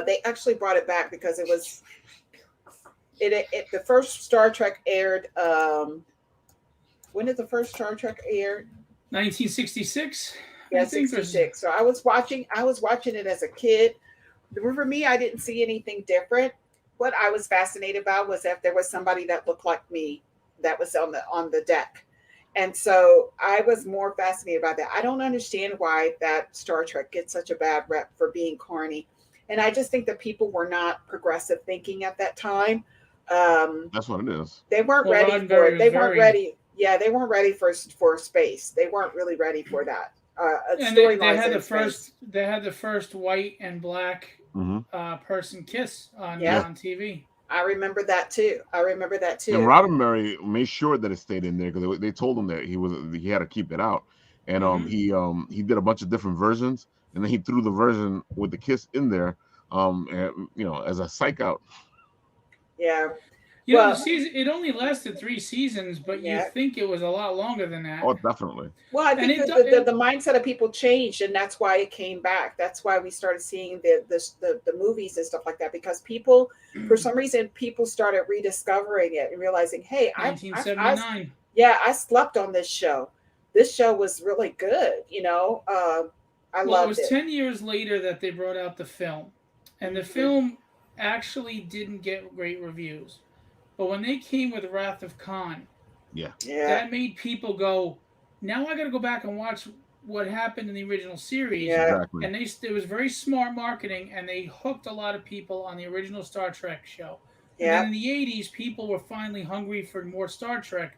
They actually brought it back, because it was the first Star Trek aired. When did the first Star Trek air? 1966. Yeah, I think there's- 66. So I was watching it as a kid. For me, I didn't see anything different. What I was fascinated about was if there was somebody that looked like me that was on the deck. And so I was more fascinated by that. I don't understand why that Star Trek gets such a bad rep for being corny. And I just think that people were not progressive thinking at that time. That's what it is. They weren't Well, ready for Roddenberry it. They was weren't very- ready. Yeah, they weren't ready for space. They weren't really ready for that. And they Storylines had in the space. first. They had the first white and black Hmm. person kiss on TV. I remember that too. And Roddenberry made sure that it stayed in there, because they told him that he had to keep it out, and Mhm. he did a bunch of different versions, and then he threw the version with the kiss in there, and, as a psych out. Yeah. You know, the Well, season it only lasted 3 seasons, but you yeah. think it was a lot longer than that. Oh, definitely. Well, I And think it that do- the mindset of people changed, and that's why it came back. That's why we started seeing the movies and stuff like that, because people, for some reason, people started rediscovering it and realizing, hey, I 1979. yeah, I slept on this show. This show was really good. You know, I Well, it loved was it. 10 years later that they brought out the film. And the Mhm. film actually didn't get great reviews. But when they came with Wrath of Khan, Yeah. Yeah, that made people go, now I got to go back and watch what happened in the original series. yeah, Exactly. And it was very smart marketing, and they hooked a lot of people on the original Star Trek show. And then yeah. in the 80s, people were finally hungry for more Star Trek,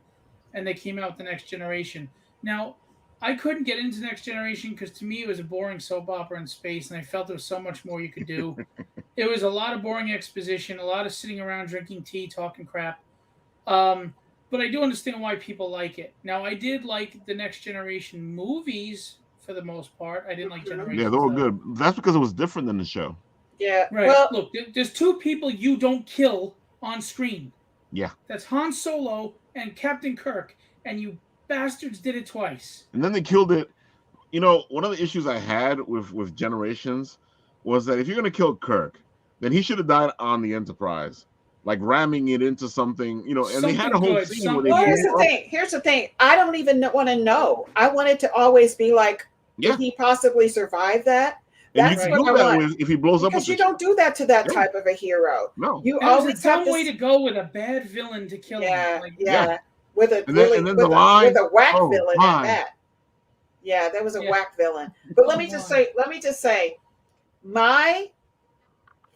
and they came out with the Next Generation. Now, I couldn't get into Next Generation because to me it was a boring soap opera in space, and I felt there was so much more you could do. It was a lot of boring exposition, a lot of sitting around drinking tea, talking crap. Um, but I do understand why people like it. Now, I did like the Next Generation movies for the most part. I didn't like Mhm. Yeah, they Generations were though. good. That's because it was different than the show. Yeah. Right. Well, Look, there's two people you don't kill on screen. Yeah. That's Han Solo and Captain Kirk, and you bastards did it twice. And then they killed it. You know, one of the issues I had with Generations was that if you're gonna kill Kirk, then he should have died on the Enterprise, like ramming it into something. You know, and they had a Something whole good. scene where they well, blew here's the up. thing. Here's the thing. I don't even want to know. I want it to always be like, Yeah. did he possibly survive that? And you That's can what do I that want. with if he blows up with Because you the don't do that to that Yeah. type of a hero. no. You That was always a have dumb way this. to go with a bad villain to kill Yeah, him. Like, yeah. With a And really then the line, with a whack oh, villain fine. at that. Yeah, that was a Yeah. whack villain. But let Oh, me just my. say, my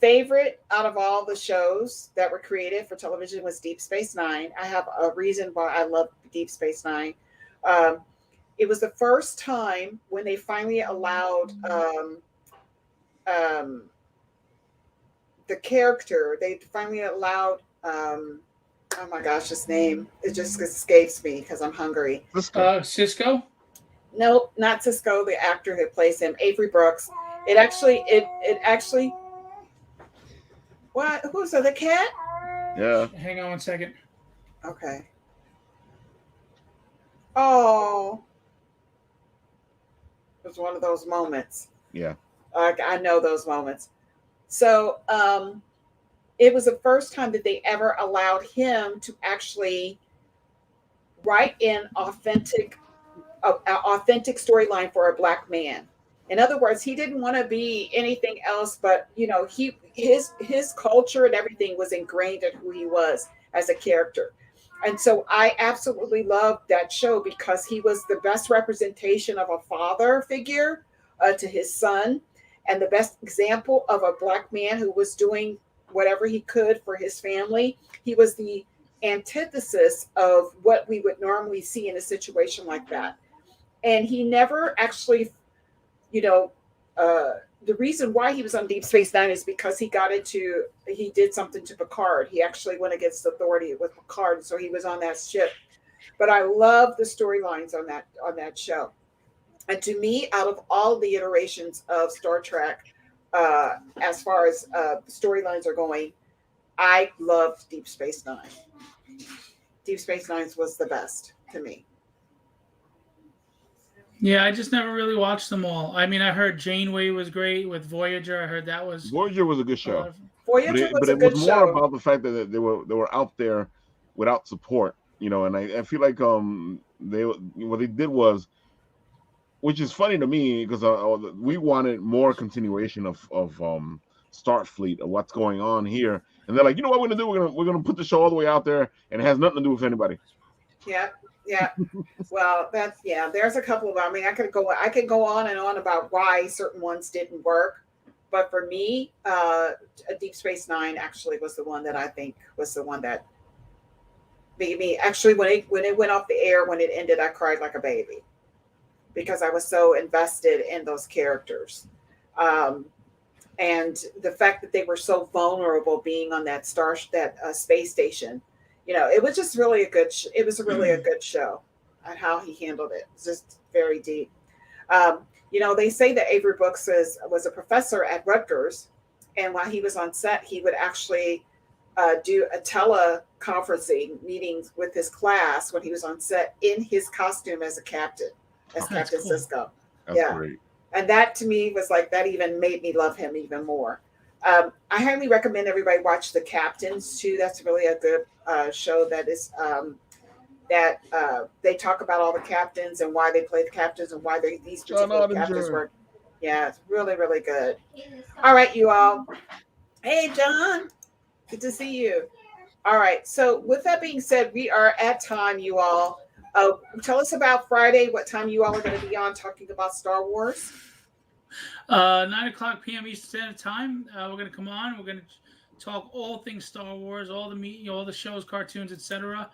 favorite out of all the shows that were created for television was Deep Space Nine. I have a reason why I love Deep Space Nine. It was the first time when they finally allowed the character. They finally allowed. Oh my gosh, his name it just escapes me because I'm hungry. Cisco? Nope, not Cisco, the actor who plays him, Avery Brooks. It actually. What? Who's the cat? Yeah. Hang on 1 second. Okay. Oh, it was one of those moments. Yeah. I know those moments. So it was the first time that they ever allowed him to actually write in authentic storyline for a Black man. In other words, he didn't want to be anything else, but his culture and everything was ingrained in who he was as a character. And so I absolutely loved that show because he was the best representation of a father figure to his son, and the best example of a Black man who was doing whatever he could for his family. He was the antithesis of what we would normally see in a situation like that. And he never actually, the reason why he was on Deep Space Nine is because he did something to Picard. He actually went against authority with Picard, so he was on that ship. But I love the storylines on that show. And to me, out of all the iterations of Star Trek, as far as storylines are going, I loved Deep Space Nine. Deep Space Nine was the best to me. Yeah, I just never really watched them all. I mean, I heard Janeway was great with Voyager. I heard that was Voyager was a good a lot show. of. Voyager But was a it was good more show. about the fact that they were out there without support, and I feel like what they did was, which is funny to me because we wanted more continuation of Starfleet of what's going on here, and they're like, you know what we're gonna do? We're gonna put the show all the way out there, and it has nothing to do with anybody. Yeah. Well, there's a couple of. I mean, I could go on and on about why certain ones didn't work, but for me, Deep Space Nine actually was the one that I think was the one that made me actually when it went off the air, when it ended, I cried like a baby because I was so invested in those characters, and the fact that they were so vulnerable being on that space station. It was just really a good show and how he handled it. It's just very deep. They say that Avery Brooks was a professor at Rutgers, and while he was on set, he would actually do a conferencing meetings with his class when he was on set in his costume as a captain, as Oh, Captain cool. Sisko. That's Yeah. great. And that to me was like, that even made me love him even more. I highly recommend everybody watch The Captains too. That's really a good show that is they talk about all the captains and why they play the captains and why these John particular captains Ottinger. were. Yeah, it's really, really good. All right, you all. Hey, John. Good to see you. All right. So with that being said, we are at time, you all. Tell us about Friday, what time you all are going to be on talking about Star Wars. 9:00 p.m. Eastern Standard Time. We're gonna come on. We're gonna talk all things Star Wars, all the all the shows, cartoons, etc.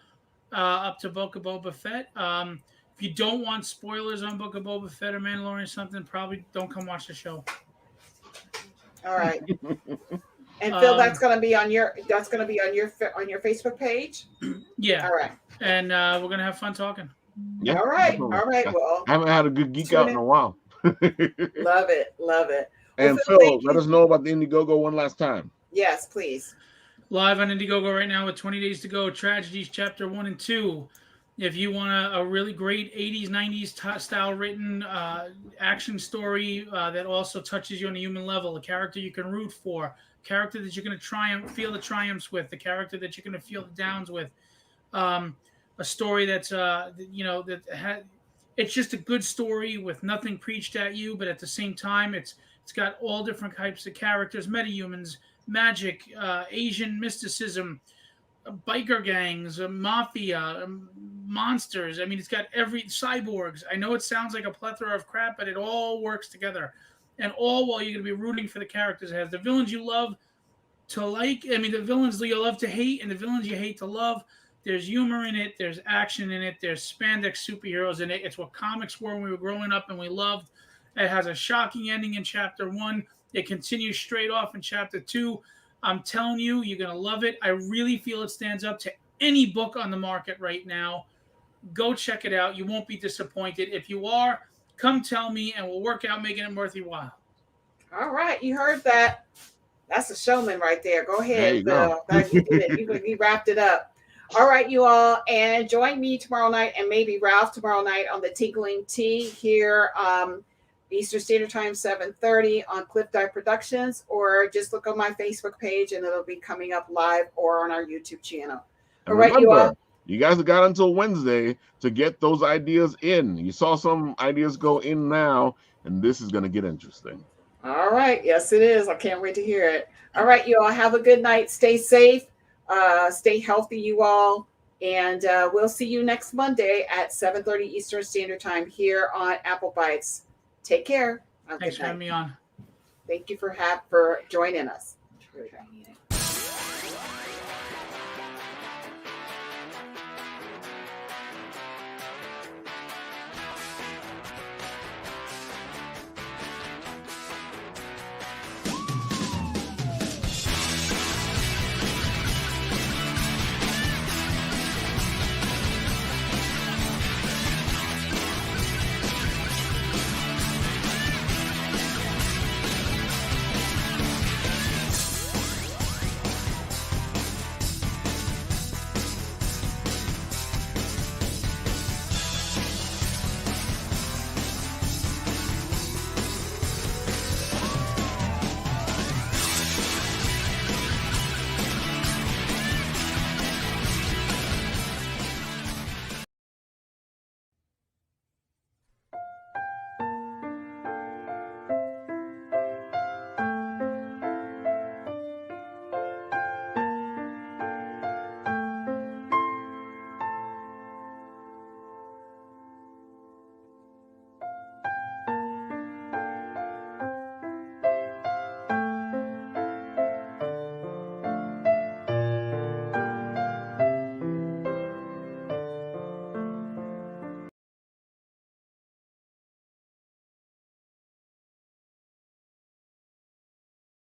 Up to Book of Boba Fett. If you don't want spoilers on Book of Boba Fett or Mandalorian or something, probably don't come watch the show. All right. And Phil, that's going to be on your Facebook page. Yeah. All right. And we're gonna have fun talking. Yeah. All right. Definitely. All right. Well, I haven't had a good geek out in a while. Love it. Love it. And Well, Phil, let us know about the Indiegogo one last time. Yes, please. Live on Indiegogo right now with 20 days to go. Tragedies Chapter 1 and 2. If you want a really great 80s, 90s style written action story that also touches you on a human level, a character you can root for, a character that you're going to feel the triumphs with, the character that you're going to feel the downs with, a story that's it's just a good story with nothing preached at you, but at the same time, it's got all different types of characters, metahumans, magic, Asian mysticism, biker gangs, mafia, monsters. I mean, it's got every cyborgs. I know it sounds like a plethora of crap, but it all works together, and all while you're going to be rooting for the characters. It has the villains you love to like. I mean, the villains you love to hate, and the villains you hate to love. There's humor in it. There's action in it. There's spandex superheroes in it. It's what comics were when we were growing up and we loved. It has a shocking ending in Chapter 1. It continues straight off in Chapter 2. I'm telling you, you're going to love it. I really feel it stands up to any book on the market right now. Go check it out. You won't be disappointed. If you are, come tell me, and we'll work out making it worth your while. All right. You heard that. That's a showman right there. Go ahead, There Phil. you You did it. You wrapped it up. All right, you all. And join me tomorrow night and maybe Ralph tomorrow night on the Tinkling Tea here Eastern Standard Time, 7:30 on Cliff Dive Productions, or just look on my Facebook page and it'll be coming up live or on our YouTube channel. And all right, remember, you all. You guys have got until Wednesday to get those ideas in. You saw some ideas go in now, and this is going to get interesting. All right. Yes, it is. I can't wait to hear it. All right, you all. Have a good night. Stay safe. Stay healthy, you all. And we'll see you next Monday at 7:30 Eastern Standard Time here on Apple Bites. Take care. Thanks for having me on. Thank you for joining us.